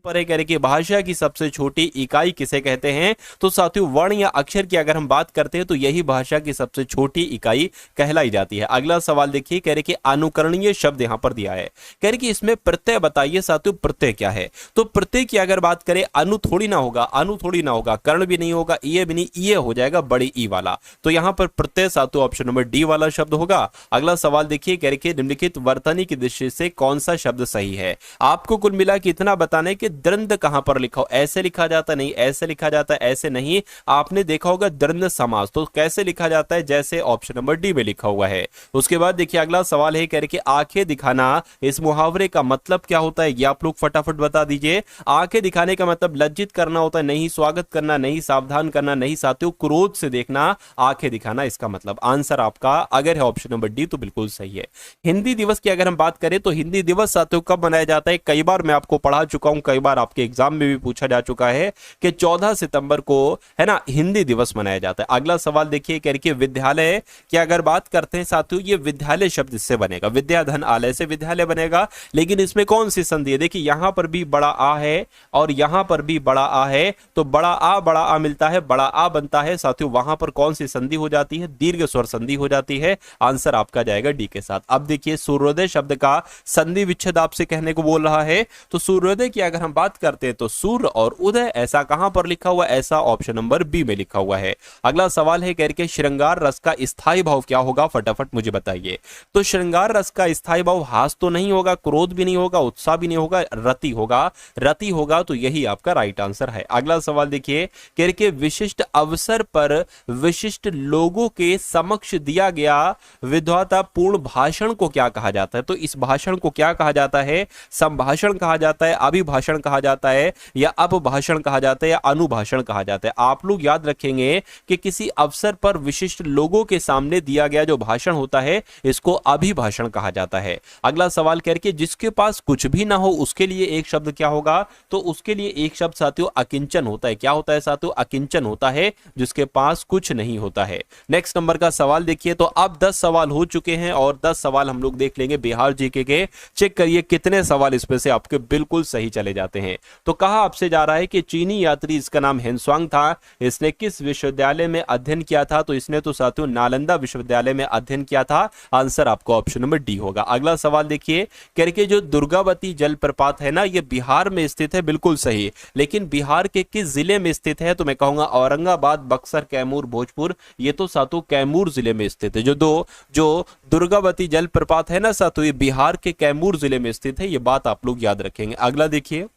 पर कह रहे कि भाषा की सबसे छोटी इकाई किसे कहते हैं? तो साथियों वर्ण या अक्षर की अगर हम बात करते हैं तो यही भाषा की सबसे छोटी इकाई कहलाई जाती है। अगला सवाल देखिए, कह रहे कि अनुकरणीय शब्द यहां पर दिया है, कह रहे कि इसमें प्रत्यय बताइए साथियों, प्रत्यय क्या है? तो प्रत्यय की अगर बात करें, अनु थोड़ी ना होगा, अनु थोड़ी ना होगा, कर्ण भी नहीं होगा, ये भी नहीं, ये हो जाएगा बड़ी ई वाला। तो यहां पर प्रत्यय साथियों ऑप्शन नंबर डी वाला शब्द होगा। अगला सवाल देखिए, कह रहे कि निम्नलिखित वर्तनी की दृष्टि से कौन सा शब्द सही है? आपको कुल मिला के इतना बताना है कि द्वंद कहां पर लिखा हो, ऐसे लिखा जाता नहीं, ऐसे लिखा जाता है, ऐसे नहीं। आपने देखा होगा द्वंद समास, तो कैसे लिखा जाता है? जैसे ऑप्शन नंबर डी में लिखा हुआ है। उसके बाद देखिए अगला सवाल है, कह रहे कि आंखें दिखाना, इस मुहावरे का मतलब क्या होता है? ये आप लोग फटाफट बता दीजिए। आंखें दिखाने का मतलब लज्जित करना होता है, नहीं स्वागत करना, नहीं सावधान करना, नहीं साथियों क्रोध से देखना, आंखें दिखाना इसका मतलब। आंसर आपका अगर है ऑप्शन नंबर डी तो बिल्कुल सही है। हिंदी दिवस की अगर हम बात करें तो हिंदी दिवस साथियों कब मनाया जाता है? कई बार मैं आपको पढ़ा चुका हूं, कई बार आपके एग्जाम में भी पूछा जा चुका है कि 14 सितंबर को है ना हिंदी दिवस मनाया जाता है। अगला सवाल देखिए, कह रही कि विद्यालय की अगर बात करते हैं साथियों, ये विद्यालय शब्द इससे बनेगा, विद्या धन आलय से विद्यालय बनेगा। लेकिन इसमें कौन सी संधि है? देखिए यहां पर भी बड़ा आ है और यहां पर भी बड़ा आ है, तो बड़ा आ मिलता है, बड़ा आ बनता है साथियों। वहां पर कौन सी संधि हो जाती है? दीर्घ स्वर संधि हो जाती है। आंसर आपका जाएगा डी के साथ। अब देखिए सूर्योदय शब्द का संधि विच्छेद आपसे कहने को बोल रहा है, तो सूर्योदय की अगर हम बात करते हैं तो सूर्य और उदय ऐसा कहां पर लिखा हुआ? ऐसा ऑप्शन नंबर बी में लिखा हुआ है। अगला सवाल है, कह के श्रृंगार रस का स्थायी भाव क्या होगा? फटाफट मुझे बताइए। तो श्रृंगार रस का स्थायी भाव हास तो नहीं होगा, क्रोध भी नहीं होगा, उत्साह भी नहीं होगा, रति होगा, रति होगा, तो यही आपका राइट आंसर है। अगला सवाल देखिए, कह के विशिष्ट अवसर पर विशिष्ट लोगों के समक्ष दिया गया विद्वतापूर्ण भाषण को क्या कहा जाता है? तो इस भाषण को क्या कहा जाता है? संभाषण कहा जाता है, अभिभाषण कहा जाता है, या अपभाषण कहा जाता है, या अनुभाषण कहा जाता है? आप लोग याद रखेंगे कि किसी अवसर पर विशिष्ट लोगों के सामने दिया गया जो भाषण होता है इसको अभिभाषण कहा जाता है। अगला सवाल करके जिसके पास कुछ भी ना हो उसके लिए एक शब्द क्या होगा? तो उसके लिए एक शब्द साथियों अकिंचन होता है। क्या होता है साथियों? अकिंचन होता है, जिसके पास कुछ नहीं होता है। नेक्स्ट नंबर का सवाल देखिए, तो अब 10 सवाल हो चुके हैं और 10 सवाल हम लोग देख लेंगे बिहार जीके के। चेक करिए कितने सवाल इसमें से आपके बिल्कुल सही चले जाते हैं। तो कहा आपसे जा रहा है कि चीनी यात्री, इसका नाम हेनस्वांग था, इसने किस विश्वविद्यालय में अध्ययन किया था? तो इसने तो साथियों नालंदा विश्वविद्यालय में अध्ययन किया था। आंसर आपको ऑप्शन नंबर डी होगा। अगला सवाल देखिए, करके जो दुर्गावती जलप्रपात है ना, ये बिहार में स्थित है, बिल्कुल सही। लेकिन बिहार के किस जिले में स्थित है? तो मैं कहूंगा औरंगाबाद, बक्सर, कैमूर, भोजपुर। ये तो साथियों कैमूर जिले में स्थित है। जो दुर्गावती जलप्रपात है ना साथियों, ये बिहार के कैमूर जिले में स्थित है। ये बात आप लोग याद रखेंगे। अगला देखिए,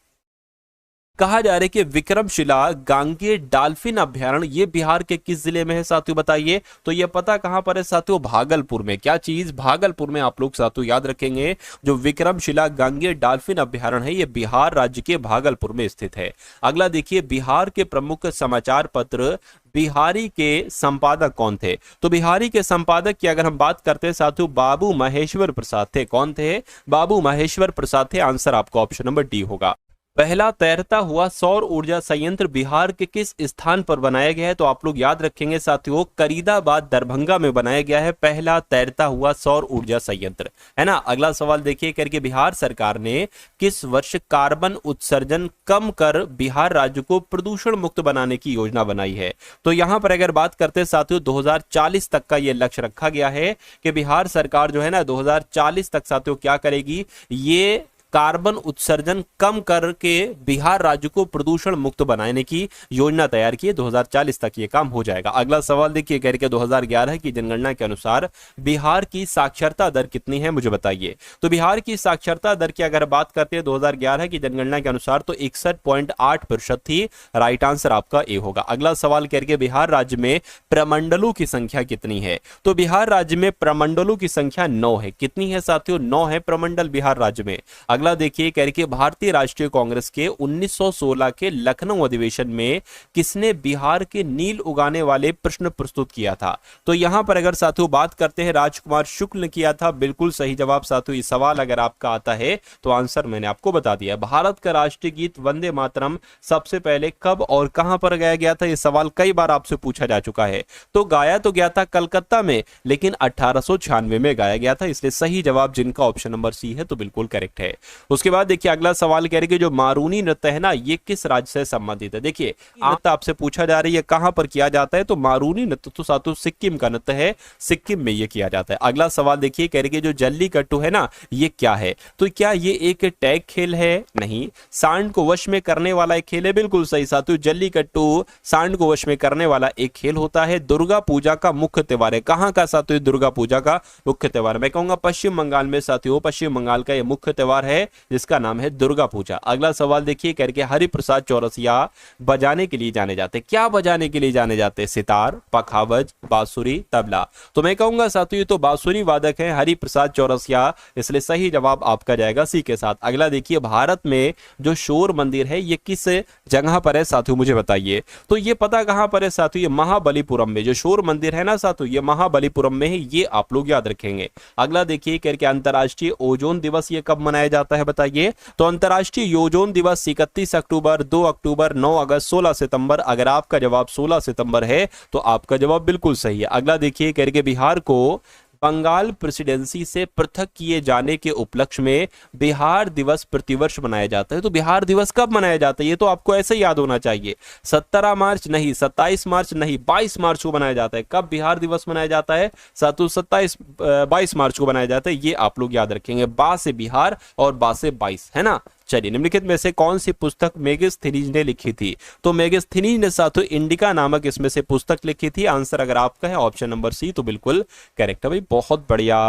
कहा जा रहा है कि विक्रमशिला गांगे डॉल्फिन अभ्यारण्य ये बिहार के किस जिले में है साथियों बताइए? तो ये पता कहां पर है साथियों? भागलपुर में। क्या चीज? भागलपुर में। आप लोग साथियों याद रखेंगे, जो विक्रमशिला गांगे डॉल्फिन अभ्यारण्य है ये बिहार राज्य के भागलपुर में स्थित है। अगला देखिए, बिहार के प्रमुख समाचार पत्र बिहारी के संपादक कौन थे? तो बिहारी के संपादक की अगर हम बात करते हैं साथियों, बाबू महेश्वर प्रसाद थे। कौन थे? बाबू महेश्वर प्रसाद थे। आंसर आपका ऑप्शन नंबर डी होगा। पहला तैरता हुआ सौर ऊर्जा संयंत्र बिहार के किस स्थान पर बनाया गया है? तो आप लोग याद रखेंगे साथियों, करीदाबाद दरभंगा में बनाया गया है पहला तैरता हुआ सौर ऊर्जा संयंत्र, है ना। अगला सवाल देखिए, करके बिहार सरकार ने किस वर्ष कार्बन उत्सर्जन कम कर बिहार राज्य को प्रदूषण मुक्त बनाने की योजना बनाई है? तो यहां पर अगर बात करते हैं साथियों, 2040 तक का यह लक्ष्य रखा गया है कि बिहार सरकार जो है ना 2040 तक साथियों क्या करेगी? ये कार्बन उत्सर्जन कम करके बिहार राज्य को प्रदूषण मुक्त बनाने की योजना तैयार की है। 2040 तक ये काम हो जाएगा। अगला सवाल देखिए, कह रहे 2011 की जनगणना के अनुसार बिहार की साक्षरता दर कितनी है? मुझे बताइए। तो बिहार की साक्षरता दर की अगर बात करते हैं 2011 की जनगणना के अनुसार तो 61.8% थी। राइट आंसर आपका ए होगा। अगला सवाल कह रहे बिहार राज्य में प्रमंडलों की संख्या कितनी है? तो बिहार राज्य में प्रमंडलों की संख्या 9 है। कितनी है साथियों? 9 है प्रमंडल बिहार राज्य में। अगला देखिए, कह रहे भारतीय राष्ट्रीय कांग्रेस के 1916 के लखनऊ अधिवेशन में किसने बिहार के नील उगाने वाले प्रश्न प्रस्तुत किया था? तो यहां पर अगर साथियों बात करते हैं राजकुमार शुक्ल ने किया था। बिल्कुल सही जवाब साथियों। ये सवाल अगर आपका आता है तो आंसर मैंने आपको बता दिया। भारत का राष्ट्रीय गीत वंदे मातरम सबसे पहले कब और कहां पर गाया गया था? यह सवाल कई बार आपसे पूछा जा चुका है। तो गाया तो गया था कलकत्ता में, लेकिन 1896 में गाया गया था। इसलिए सही जवाब जिनका ऑप्शन नंबर सी है तो बिल्कुल करेक्ट है। उसके बाद देखिए अगला सवाल कह रहे कि जो मारूनी नृत्य है ना, ये किस राज्य से संबंधित है। देखिए नृत्य आपसे पूछा जा रही है कहां पर किया जाता है, तो मारूनी नृत्य तो सातु सिक्किम का नृत्य है, सिक्किम में ये किया जाता है। अगला सवाल देखिए कह रहे कि जो जल्लीकट्टू है ना, ये क्या है, तो क्या ये एक टैग खेल है, नहीं। सांड को वश में करने वाला एक खेल है, बिल्कुल सही साथियों, जल्लीकट्टू सांड को वश में करने वाला एक खेल होता है। दुर्गा पूजा का मुख्य त्योहार है, कहां का साथियों, दुर्गा पूजा का मुख्य त्योहार, मैं कहूंगा पश्चिम बंगाल में साथियों, पश्चिम बंगाल का यह मुख्य त्योहार है जिसका नाम है दुर्गा पूजा। अगला सवाल देखिए करके हरिप्रसाद चौरसिया बजाने के लिए जाने जाते, क्या बजाने के लिए जाने जाते, सितार, पखावज, बांसुरी, तबला, तो मैं कहूंगा साथियों तो बांसुरी वादक है हरिप्रसाद चौरसिया, इसलिए सही जवाब आपका जाएगा सी के साथ। अगला देखिए भारत में जो शोर मंदिर है ये किस जगह पर है साथियों, मुझे बताइए। तो ये पता कहां पर है साथियों, ये महाबलीपुरम में, जो शोर मंदिर है ना साथियों, ये महाबलीपुरम में है, ये आप लोग याद रखेंगे। अगला देखिए करके अंतरराष्ट्रीय ओजोन दिवस ये कब मनाया जाता है बताइए, तो अंतरराष्ट्रीय ओजोन दिवस 31 अक्टूबर, 2 अक्टूबर, 9 अगस्त, 16 सितंबर। अगर आपका जवाब 16 सितंबर है तो आपका जवाब बिल्कुल सही है। अगला देखिए करके बिहार को बंगाल प्रेसिडेंसी से पृथक किए जाने के उपलक्ष्य में बिहार दिवस प्रतिवर्ष मनाया जाता है, तो बिहार दिवस कब मनाया जाता है, ये तो आपको ऐसे याद होना चाहिए। 17 मार्च नहीं, 27 मार्च नहीं, 22 मार्च को मनाया जाता है। कब बिहार दिवस मनाया जाता है सातु, 22 मार्च को मनाया जाता है, ये आप लोग याद रखेंगे। बा से बिहार और बा से 22, है ना। चलिए निम्नलिखित में से कौन सी पुस्तक मेगास्थनीज ने लिखी थी, तो मेगास्थनीज ने साथों इंडिका नामक इसमें से पुस्तक लिखी थी। आंसर अगर आपका है ऑप्शन नंबर सी तो बिल्कुल करेक्ट है भाई, बहुत बढ़िया,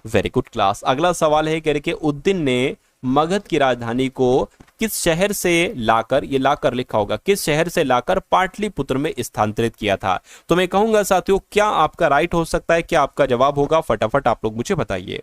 वेरी गुड क्लास। अगला सवाल है कह रहे कि उद्दीन ने मगध की राजधानी को किस शहर से लाकर, ये लाकर लिखा होगा, किस शहर से लाकर पाटलिपुत्र में स्थानांतरित किया था, तो मैं कहूंगा साथियों क्या आपका राइट हो सकता है, क्या आपका जवाब होगा, फटाफट आप लोग मुझे बताइए।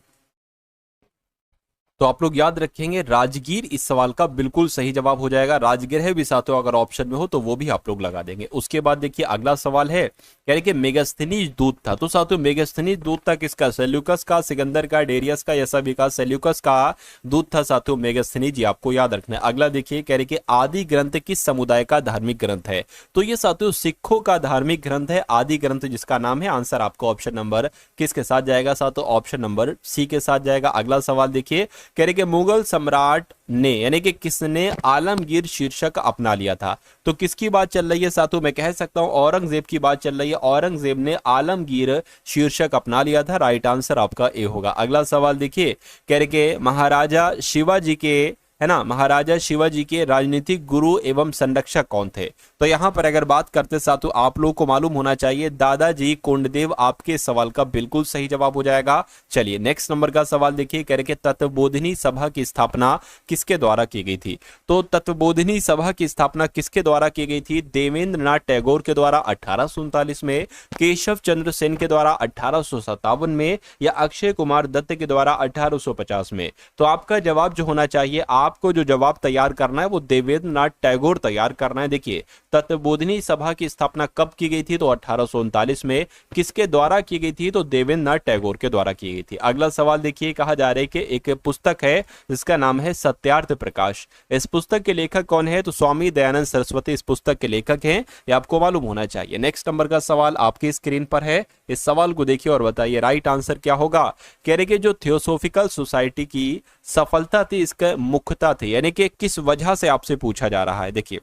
तो आप लोग याद रखेंगे राजगीर इस सवाल का बिल्कुल सही जवाब हो जाएगा। राजगीर है भी साथियों, अगर ऑप्शन में हो तो वो भी आप लोग लगा देंगे। उसके बाद देखिए अगला सवाल है कह रहे कि मेगास्थनीज दूत था, तो साथियों मेगास्थनीज दूत था किसका, सेल्यूकस का, सिकंदर का, डेरियस का, या सभी का। सेल्यूकस का दूत था साथियों मेगास्थनीज, जी आपको याद रखना है। अगला देखिए कह रहे कि आदि ग्रंथ किस समुदाय का धार्मिक ग्रंथ है, तो ये साथियों सिखों का धार्मिक ग्रंथ है आदि ग्रंथ जिसका नाम है। आंसर आपको ऑप्शन नंबर किसके साथ जाएगा साथियों, ऑप्शन नंबर सी के साथ जाएगा। अगला सवाल देखिए कह रहे कि मुगल सम्राट ने यानी कि किसने आलमगीर शीर्षक अपना लिया था, तो किसकी बात चल रही है साथियों, मैं कह सकता हूं औरंगजेब की बात चल रही है। औरंगजेब ने आलमगीर शीर्षक अपना लिया था, राइट आंसर आपका ए होगा। अगला सवाल देखिए कह रहे कि महाराजा शिवाजी के, है ना, महाराजा शिवाजी के राजनीतिक गुरु एवं संरक्षक कौन थे, तो यहां पर अगर बात करते साथियों आप लोगों को मालूम होना चाहिए दादाजी कोंडदेव, आपके सवाल का बिल्कुल सही जवाब हो जाएगा। चलिए नेक्स्ट नंबर का सवाल देखिए कह रहे कि तत्वबोधिनी सभा की स्थापना किसके द्वारा की गई थी, तो तत्वबोधिनी सभा की स्थापना किसके द्वारा की गई थी, देवेंद्र नाथ टैगोर के द्वारा 1839 में, केशव चंद्र सेन के द्वारा 1857 में, या अक्षय कुमार दत्त के द्वारा 1850 में। तो आपका जवाब जो होना चाहिए, आपको जो जवाब तैयार करना है वो देवेंद्र नाथ टैगोर तैयार करना है। देखिए तत्वबोधिनी सभा की स्थापना कब की गई थी, तो 1839 में। किसके द्वारा की गई थी, तो देवेंद्र नाथ टैगोर के द्वारा की गई थी। अगला सवाल देखिए कहा जा रहा है कि एक पुस्तक है जिसका नाम है सत्यार्थ प्रकाश, इस पुस्तक के लेखक कौन है, तो स्वामी दयानंद सरस्वती इस पुस्तक के लेखक हैं, ये आपको मालूम होना चाहिए। नेक्स्ट नंबर का सवाल आपकी स्क्रीन पर है, इस सवाल को देखिए और बताइए राइट आंसर क्या होगा। कह रहे कि जो थियोसोफिकल सोसाइटी की सफलता थी इसका मुख्यता थी, यानी कि किस वजह से आपसे पूछा जा रहा है। देखिए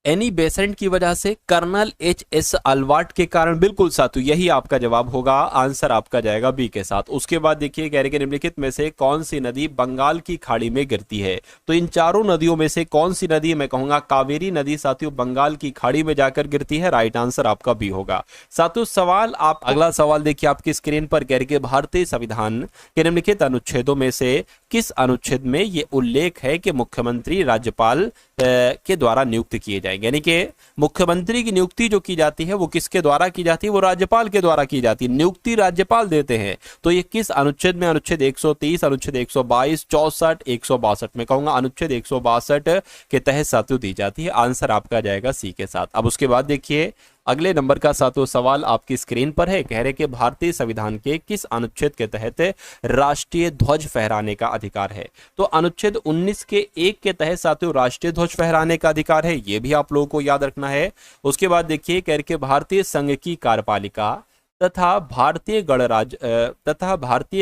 एनी बेसेंट की वजह से, कर्नल एच.एस. अल्वार्ट के कारण, बिल्कुल साथियों यही आपका जवाब होगा, आंसर आपका जाएगा बी के साथ। उसके बाद देखिए कह रहे कि निम्नलिखित में से कौन सी नदी बंगाल की खाड़ी में गिरती है, तो इन चारों नदियों में से कौन सी नदी, मैं कहूंगा कावेरी नदी साथियों बंगाल की खाड़ी में जाकर गिरती है, राइट आंसर आपका बी होगा। साथियों सवाल आप अगला सवाल देखिए आपकी स्क्रीन पर कह रहे कि भारतीय संविधान के निम्नलिखित अनुच्छेदों में से किस अनुच्छेद में यह उल्लेख है कि मुख्यमंत्री राज्यपाल के द्वारा नियुक्त किए जाएंगे, यानी कि मुख्यमंत्री की नियुक्ति जो की जाती है वो किसके द्वारा की जाती है, वो राज्यपाल के द्वारा की जाती है, नियुक्ति राज्यपाल देते हैं। तो ये किस अनुच्छेद में, अनुच्छेद 130, अनुच्छेद 122, 64, 162, में कहूंगा अनुच्छेद 162 के तहत साथियों दी जाती है। आंसर आपका जाएगा सी के साथ। अब उसके बाद देखिए अगले नंबर का सातों सवाल आपकी स्क्रीन पर है, कह रहे कि भारतीय संविधान के किस अनुच्छेद के तहत राष्ट्रीय ध्वज फहराने का अधिकार है, तो अनुच्छेद 19 के 1 के तहत साथियों राष्ट्रीय ध्वज फहराने का अधिकार है, यह भी आप लोगों को याद रखना है। उसके बाद देखिए कह रहे कि भारतीय संघ की कार्यपालिका तथा भारतीय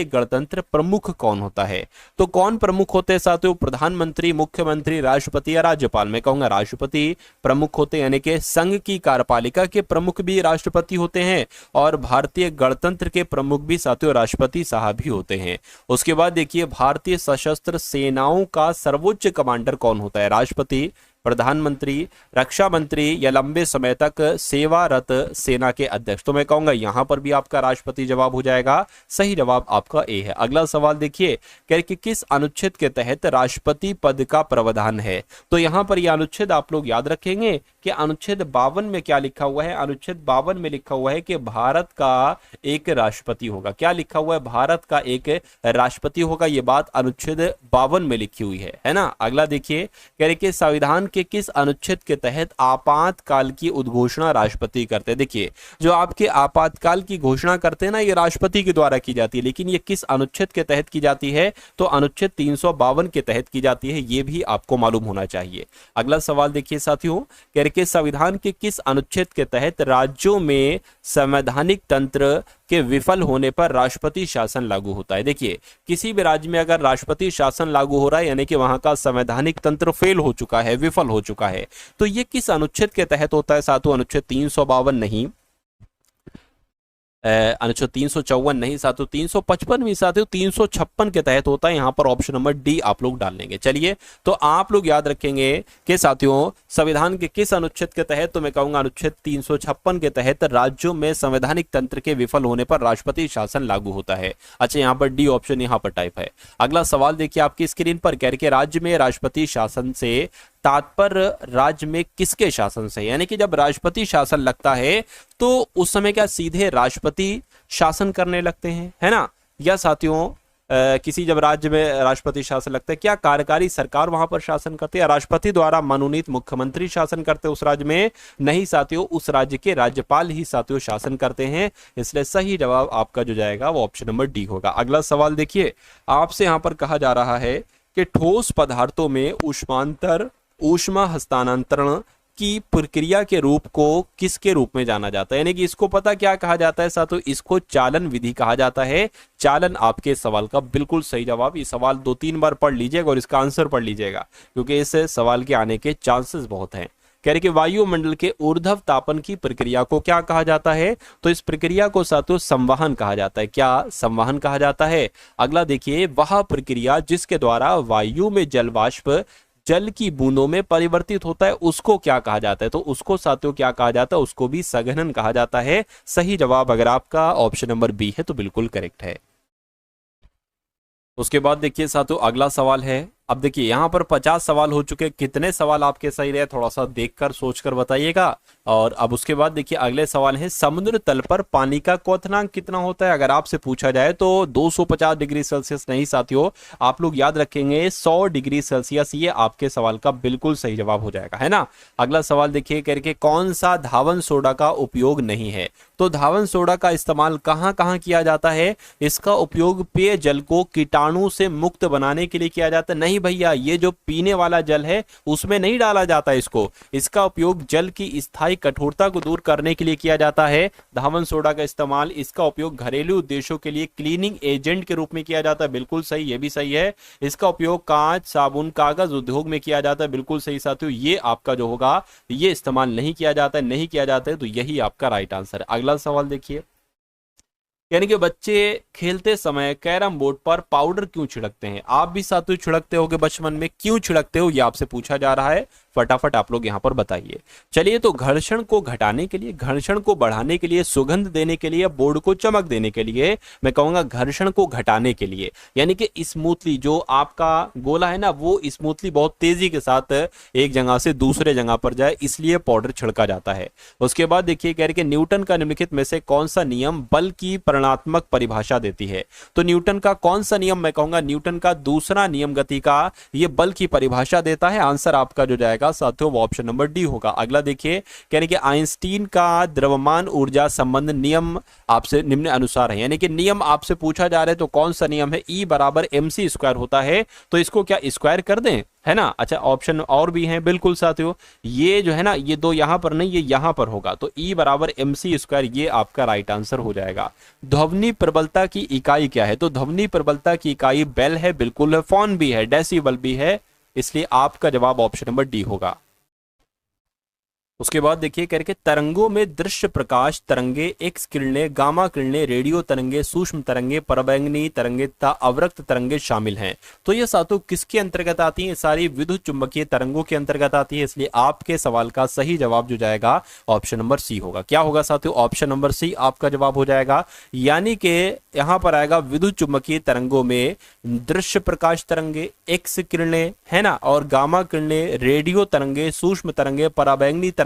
गणतंत्र प्रमुख कौन होता है? तो कौन प्रमुख होते हैं साथियों? प्रधानमंत्री, मुख्यमंत्री, राष्ट्रपति या राज्यपाल? मैं कहूंगा राष्ट्रपति प्रमुख होते हैं, यानी कि संघ की कार्यपालिका के प्रमुख भी राष्ट्रपति होते हैं और भारतीय गणतंत्र के प्रमुख भी साथियों राष्ट्रपति साहब ही होते हैं। उसके बाद देखिए, भारतीय सशस्त्र सेनाओं का सर्वोच्च कमांडर कौन होता है? राष्ट्रपति, प्रधानमंत्री, रक्षा मंत्री या लंबे समय तक सेवारत सेना के अध्यक्ष? तो मैं कहूंगा यहां पर भी आपका राष्ट्रपति जवाब हो जाएगा। सही जवाब आपका ए है। अगला सवाल देखिए, कह रहे कि किस अनुच्छेद के तहत राष्ट्रपति पद का प्रावधान है? तो यहां पर यह अनुच्छेद आप लोग याद रखेंगे कि अनुच्छेद 52 में क्या लिखा हुआ है? अनुच्छेद 52 में लिखा हुआ है कि भारत का एक राष्ट्रपति होगा। क्या लिखा हुआ है? भारत का एक राष्ट्रपति होगा। यह बात अनुच्छेद 52 में लिखी हुई है ना। अगला देखिए, कह रहे कि संविधान के किस अनुच्छेद के तहत आपातकाल की उद्घोषणा राष्ट्रपति करते हैं? देखिए, जो आपके आपातकाल की घोषणा करते हैं ना, ये राष्ट्रपति के द्वारा की जाती है, लेकिन ये किस अनुच्छेद के तहत की जाती है? तो अनुच्छेद 352 के तहत की जाती है। ये भी आपको मालूम होना चाहिए। अगला सवाल देखिए साथियों, कह रहे कि संविधान के किस अनुच्छेद के तहत राज्यों में संवैधानिक तंत्र के विफल होने पर राष्ट्रपति शासन लागू होता है? देखिए, किसी भी राज्य में अगर राष्ट्रपति शासन लागू हो रहा है, यानी कि वहां का संवैधानिक तंत्र फेल हो चुका है, विफल हो चुका है, तो ये किस अनुच्छेद के तहत होता है साथियों? अनुच्छेद 352 नहीं, अनुच्छेद 354 नहीं साथियों, 355 भी साथियों 356 के तहत होता है। यहां पर ऑप्शन नंबर डी आप लोग डाल लेंगे। चलिए, तो आप लोग याद रखेंगे कि साथियों संविधान के किस अनुच्छेद के तहत? तो मैं कहूंगा अनुच्छेद 356 के तहत राज्यों में संवैधानिक तंत्र के विफल होने पर राष्ट्रपति शासन लागू होता है। अच्छा, यहां पर डी ऑप्शन यहां पर टाइप है। अगला सवाल देखिए आपकी स्क्रीन पर, कह रहे कि राज्य में राष्ट्रपति शासन से तात्पर्य राज्य में किसके शासन से? यानी कि जब राष्ट्रपति शासन लगता है तो उस समय क्या सीधे राष्ट्रपति शासन करने लगते हैं, है ना? या साथियों किसी जब राज्य में राष्ट्रपति शासन लगता है, क्या कार्यकारी सरकार वहां पर शासन करती है? राष्ट्रपति द्वारा मनोनीत मुख्यमंत्री शासन करते हैं उस राज्य में? नहीं साथियों, उस राज्य के राज्यपाल ही साथियों शासन करते हैं। इसलिए सही जवाब आपका जो जाएगा वो ऑप्शन नंबर डी होगा। अगला सवाल देखिए, आपसे यहां पर कहा जा रहा है कि ठोस पदार्थों में ऊष्मा हस्तांतरण की प्रक्रिया के रूप को किसके रूप में जाना जाता है? यानी कि इसको पता क्या कहा जाता है साथियों? इसको चालन विधि कहा जाता है। चालन आपके सवाल का बिल्कुल सही जवाब। ये सवाल 2-3 बार पढ़ लीजिएगा और इसका आंसर पढ़ लीजिएगा, क्योंकि इस सवाल के आने के चांसेस बहुत हैं। कह रहे कि वायुमंडल के ऊर्ध्व तापन की प्रक्रिया को क्या कहा जाता है? तो इस प्रक्रिया को साथियों संवहन कहा जाता है। क्या संवहन कहा जाता है? अगला देखिए, वह प्रक्रिया जिसके द्वारा वायु में जल वाष्प जल की बूंदों में परिवर्तित होता है, उसको क्या कहा जाता है? तो उसको साथियों क्या कहा जाता है? उसको भी संघनन कहा जाता है। सही जवाब अगर आपका ऑप्शन नंबर बी है तो बिल्कुल करेक्ट है। उसके बाद देखिए साथियों, अगला सवाल है, अब देखिए यहां पर 50 सवाल हो चुके। कितने सवाल आपके सही रहे थोड़ा सा देखकर सोचकर बताइएगा। और अब उसके बाद देखिए अगले सवाल है, समुद्र तल पर पानी का क्वथनांक कितना होता है? अगर आपसे पूछा जाए तो 250 डिग्री सेल्सियस नहीं साथियों, आप लोग याद रखेंगे 100 डिग्री सेल्सियस। ये आपके सवाल का बिल्कुल सही जवाब हो जाएगा, है ना। अगला सवाल देखिए, करके कौन सा धावन सोडा का उपयोग नहीं है? तो धावन सोडा का इस्तेमाल कहां कहां किया जाता है? इसका उपयोग पेय जल को कीटाणु से मुक्त बनाने के लिए किया जाता है। नहीं भैया, ये जो पीने वाला जल है उसमें नहीं डाला जाता इसको। इसका उपयोग जल की स्थायी कठोरता को दूर करने के लिए किया जाता है। धावन सोडा का इस्तेमाल, इसका उपयोग घरेलू उद्देश्यों के लिए क्लीनिंग एजेंट के रूप में किया जाता है। बिल्कुल सही, ये भी सही है। इसका उपयोग कांच, साबुन, कागज उद्योग में किया जाता है। बिल्कुल सही साथियों, ये आपका जो होगा ये इस्तेमाल नहीं किया जाता है, नहीं किया जाता है, तो यही आपका राइट आंसर है। अगला सवाल देखिए, यानी कि बच्चे खेलते समय कैरम बोर्ड पर पाउडर क्यों छिड़कते हैं? आप भी साथियों छिड़कते होगे बचपन में, क्यों छिड़कते हो ये आपसे पूछा जा रहा है। फटाफट आप लोग यहां पर बताइए। चलिए, तो घर्षण को घटाने के लिए, घर्षण को बढ़ाने के लिए, सुगंध देने के लिए, बोर्ड को चमक देने के लिए, मैं कहूंगा घर्षण को घटाने के लिए, यानी कि स्मूथली जो आपका गोला है ना वो स्मूथली बहुत तेजी के साथ एक जगह से दूसरे जगह पर जाए, इसलिए पाउडर छिड़का जाता है। उसके बाद देखिए, कह रहे कि न्यूटन का निम्नलिखित में से कौन सा नियम बल की परिमाणात्मक परिभाषा देती है? तो न्यूटन का कौन सा नियम? मैं कहूंगा न्यूटन का दूसरा नियम गति का, ये बल की परिभाषा देता है। आंसर आपका जो जाएगा जाएगा साथियों वो ऑप्शन नंबर डी होगा। अगला देखिए कह रहे कि आइंस्टीन का द्रव्यमान ऊर्जा संबंध नियम आपसे निम्न अनुसार है, यानी कि नियम आपसे पूछा जा रहा है तो कौन सा नियम है, E बराबर mc स्क्वायर होता है, तो इसको क्या स्क्वायर कर दें, है ना। अच्छा ऑप्शन और भी हैं बिल्कुल साथियों, ये जो है ना ये दो यहां पर नहीं, ये यहां पर होगा, तो E बराबर mc स्क्वायर ये आपका राइट आंसर हो जाएगा। ध्वनि प्रबलता की इकाई क्या है, तो ध्वनि प्रबलता की इकाई बेल है, बिल्कुल है, फॉन भी है, डेसिबल भी है, इसलिए आपका जवाब ऑप्शन नंबर डी होगा। उसके बाद देखिए करके तरंगों में दृश्य प्रकाश तरंगे, एक्स किरणें, गामा किरणें, रेडियो तरंगे, सूक्ष्म तरंगे, परबैंगनी तरंगे तथा अवरक्त तरंगे शामिल हैं। तो ये सातों किसके अंतर्गत आती हैं, सारी विद्युत चुंबकीय तरंगों के अंतर्गत आती है, इसलिए आपके सवाल का सही जवाब जो जाएगा ऑप्शन नंबर सी होगा। क्या होगा साथियों, ऑप्शन नंबर सी आपका जवाब हो जाएगा, यानी कि यहां पर आएगा विद्युत चुंबकीय तरंगों में दृश्य प्रकाश तरंगे, एक्स किरणें, है ना, और गामा किरणें, रेडियो तरंगे, सूक्ष्म तरंगे, पराबैंगनी तरंगे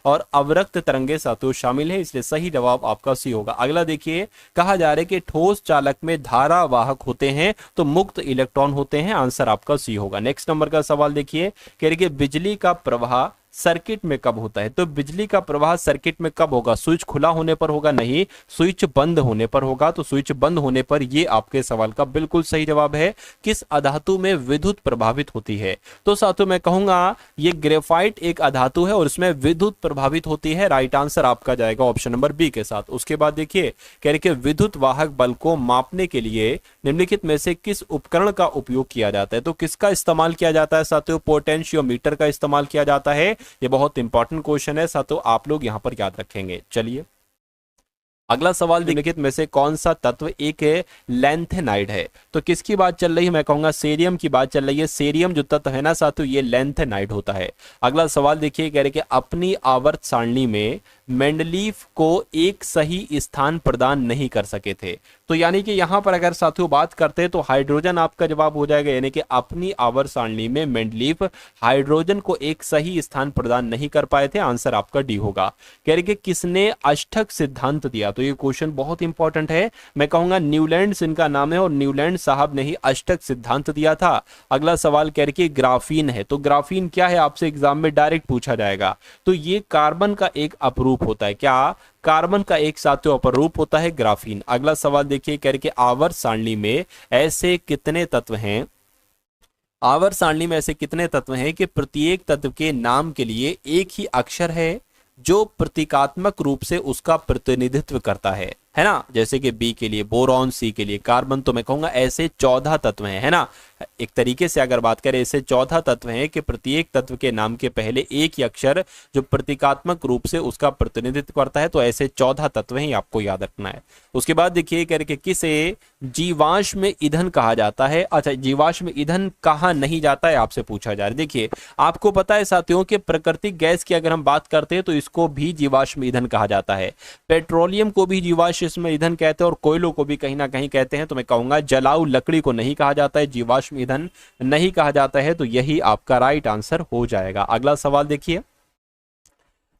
और अवरक्त तरंगे साथियों शामिल है, इसलिए सही जवाब आपका सी होगा। अगला देखिए कहा जा रहा है कि ठोस चालक में धारा वाहक होते हैं तो मुक्त इलेक्ट्रॉन होते हैं, आंसर आपका सी होगा। नेक्स्ट नंबर का सवाल देखिए कह रहे कि बिजली का प्रवाह सर्किट में कब होता है, तो बिजली का प्रवाह सर्किट में कब होगा, स्विच खुला होने पर होगा, नहीं, स्विच बंद होने पर होगा, तो स्विच बंद होने पर, ये आपके सवाल का बिल्कुल सही जवाब है। किस अधातु में विद्युत प्रभावित होती है, तो साथियों मैं कहूंगा ये ग्रेफाइट एक अधातु है और इसमें विद्युत प्रभावित होती है, राइट आंसर आपका जाएगा ऑप्शन नंबर बी के साथ। उसके बाद देखिए कह रहे कि विद्युत वाहक बल को मापने के लिए निम्नलिखित में से किस उपकरण का उपयोग किया जाता है, तो किसका इस्तेमाल किया जाता है साथियों, पोटेंशियोमीटर का इस्तेमाल किया जाता है। ये बहुत इंपॉर्टेंट क्वेश्चन है साथियों, आप लोग यहां पर याद रखेंगे। चलिए अगला सवाल, निम्नलिखित में से कौन सा तत्व एक लैंथेनाइड है, तो किसकी बात चल रही है, मैं कहूंगा सेरियम की बात चल रही है। सेरियम जो तत्व है ना साथियों ये लैंथेनाइड होता है। अगला सवाल देखिए कह रहे कि अपनी आवर्त सारणी में मेंडलीफ को एक सही स्थान प्रदान नहीं कर सके थे, तो यानी कि यहां पर अगर साथियों बात करते हैं तो हाइड्रोजन आपका जवाब हो जाएगा, यानी कि अपनी आवर्त सारणी में मेंडलीफ हाइड्रोजन को एक सही स्थान प्रदान नहीं कर पाए थे, आंसर आपका डी होगा। कह रहे कि किसने अष्टक सिद्धांत दिया, तो ये क्वेश्चन बहुत इंपॉर्टेंट है, मैं कहूंगा न्यूलैंड इनका नाम है और न्यूलैंड साहब ने ही अष्टक सिद्धांत दिया था। अगला सवाल कह रहे कि ग्राफीन है, तो ग्राफीन क्या है आपसे एग्जाम में डायरेक्ट पूछा जाएगा, तो ये कार्बन का एक अपरूप होता है, क्या कार्बन का एक साथियों अपरूप होता है ग्राफीन। अगला सवाल देखिए कह रहे कि आवर्त सारणी में ऐसे कितने तत्व हैं, आवर्त सारणी में ऐसे कितने तत्व हैं कि प्रत्येक तत्व के नाम के लिए एक ही अक्षर है जो प्रतीकात्मक रूप से उसका प्रतिनिधित्व करता है ना, जैसे कि बी के लिए बोरॉन, सी के लिए कार्बन, तो मैं कहूंगा ऐसे 14 तत्व हैं, है ना। एक तरीके से अगर बात करें ऐसे 14 तत्व हैं कि प्रत्येक तत्व के नाम के पहले एक ही अक्षर जो प्रतीकात्मक रूप से उसका प्रतिनिधित्व करता है, तो ऐसे 14 तत्व हैं, आपको याद रखना है। उसके बाद देखिए कह रहे कि किसे जीवाश्म ईंधन कहा जाता है, अच्छा जीवाश्म ईंधन कहा नहीं जाता है आपसे पूछा जा रहा है। देखिए आपको पता है साथियों कि प्राकृतिक गैस की अगर हम बात करते हैं तो इसको भी जीवाश्म ईंधन कहा जाता है, पेट्रोलियम को भी जीवाश्म ईंधन कहते हैं और कोयलों को भी कहीं ना कहीं कहते हैं, तो मैं कहूंगा जलाऊ लकड़ी को नहीं कहा जाता है, जीवाश्म ईंधन नहीं कहा जाता है, तो यही आपका राइट आंसर हो जाएगा। अगला सवाल देखिए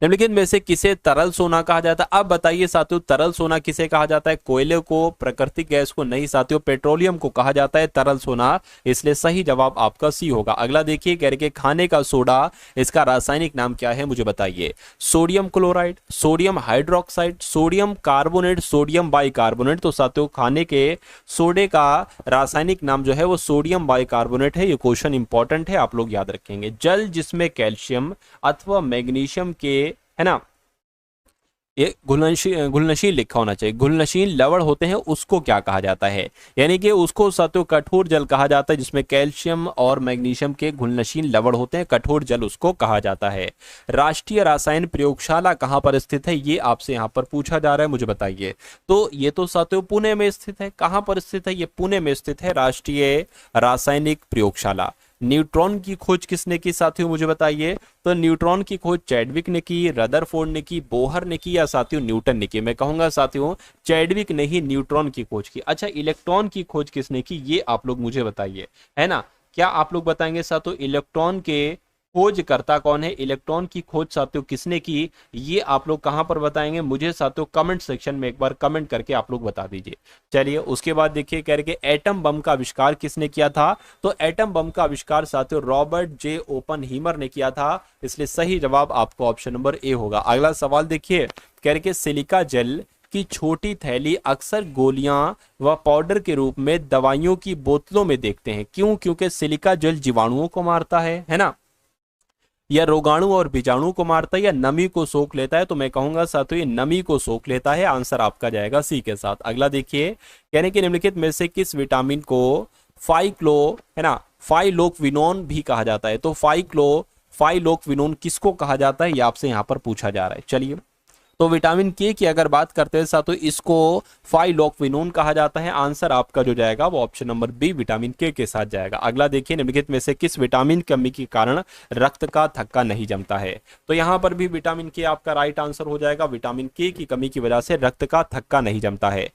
निम्नलिखित में से किसे तरल सोना कहा जाता है, अब बताइए साथियों तरल सोना किसे कहा जाता है, कोयले को, प्राकृतिक गैस को नहीं साथियों, पेट्रोलियम को कहा जाता है तरल सोना, इसलिए सही जवाब आपका सी होगा। अगला देखिए कह रहे कि खाने का सोडा इसका रासायनिक नाम क्या है मुझे बताइए, sodium chloride, sodium hydroxide, sodium carbonate, sodium bicarbonate, तो साथियों खाने के सोडे का रासायनिक नाम जो है वो सोडियम बाइकार्बोनेट है, ये क्वेश्चन इंपॉर्टेंट है, आप लोग याद रखेंगे। जल जिसमें कैल्शियम अथवा मैग्नीशियम के, है ना, ये घुलनशील लिखा होना चाहिए, घुलनशील लवण होते हैं उसको क्या कहा जाता है, यानी कि उसको साथियों कठोर जल कहा जाता है, जिसमें कैल्शियम और मैग्नीशियम के घुलनशील लवण होते हैं, कठोर जल उसको कहा जाता है। राष्ट्रीय रासायन प्रयोगशाला कहां पर स्थित है, ये आपसे यहां पर पूछा जा रहा है, मुझे बताइए। तो ये तो साथियों पुणे में स्थित है, कहां पर स्थित है, ये पुणे में स्थित है राष्ट्रीय रासायनिक प्रयोगशाला। न्यूट्रॉन की खोज किसने की साथियों मुझे बताइए, तो न्यूट्रॉन की खोज चैडविक ने की, रदरफोर्ड ने की, बोहर ने की या साथियों न्यूटन ने की, मैं कहूंगा साथियों चैडविक ने ही न्यूट्रॉन की खोज की। अच्छा इलेक्ट्रॉन की खोज किसने की, ये आप लोग मुझे बताइए, है ना, क्या आप लोग बताएंगे साथियों इलेक्ट्रॉन के खोजकर्ता कौन है, इलेक्ट्रॉन की खोज साथियों किसने की, ये आप लोग कहां पर बताएंगे मुझे साथियों कमेंट सेक्शन में एक बार कमेंट करके आप लोग बता दीजिए। चलिए उसके बाद देखिए कह रहे कि एटम बम का आविष्कार किसने किया था, तो एटम बम का आविष्कार साथियों रॉबर्ट जे ओपनहीमर ने किया था, इसलिए सही जवाब आपको ऑप्शन नंबर ए होगा। अगला सवाल देखिए कह रहे कि सिलिका जेल की छोटी थैली अक्सर गोलियां व पाउडर के रूप में दवाइयों की बोतलों में देखते हैं, क्यों, क्योंकि सिलिका जेल जीवाणुओं को मारता है ना, या रोगाणु और बीजाणु को मारता है, या नमी को सोख लेता है, तो मैं कहूंगा साथियों ये नमी को सोख लेता है, आंसर आपका जाएगा सी के साथ। अगला देखिए यानी कि निम्नलिखित में से किस विटामिन को फाइक्लो है ना फाइलोक्विनोन भी कहा जाता है, तो फाइलोक्विनोन किसको कहा जाता है, ये आपसे यहां पर पूछा जा रहा है। चलिए तो विटामिन के की अगर बात करते हैं साथियों इसको फाइलोक्विनोन कहा जाता है, आंसर आपका जो जाएगा वो ऑप्शन नंबर बी विटामिन के साथ जाएगा। अगला देखिए निम्नलिखित में से किस विटामिन कमी के कारण रक्त का थक्का नहीं जमता है, तो यहां पर भी विटामिन के आपका राइट आंसर हो जाएगा, विटामिन के की कमी की वजह से रक्त का थक्का नहीं जमता है।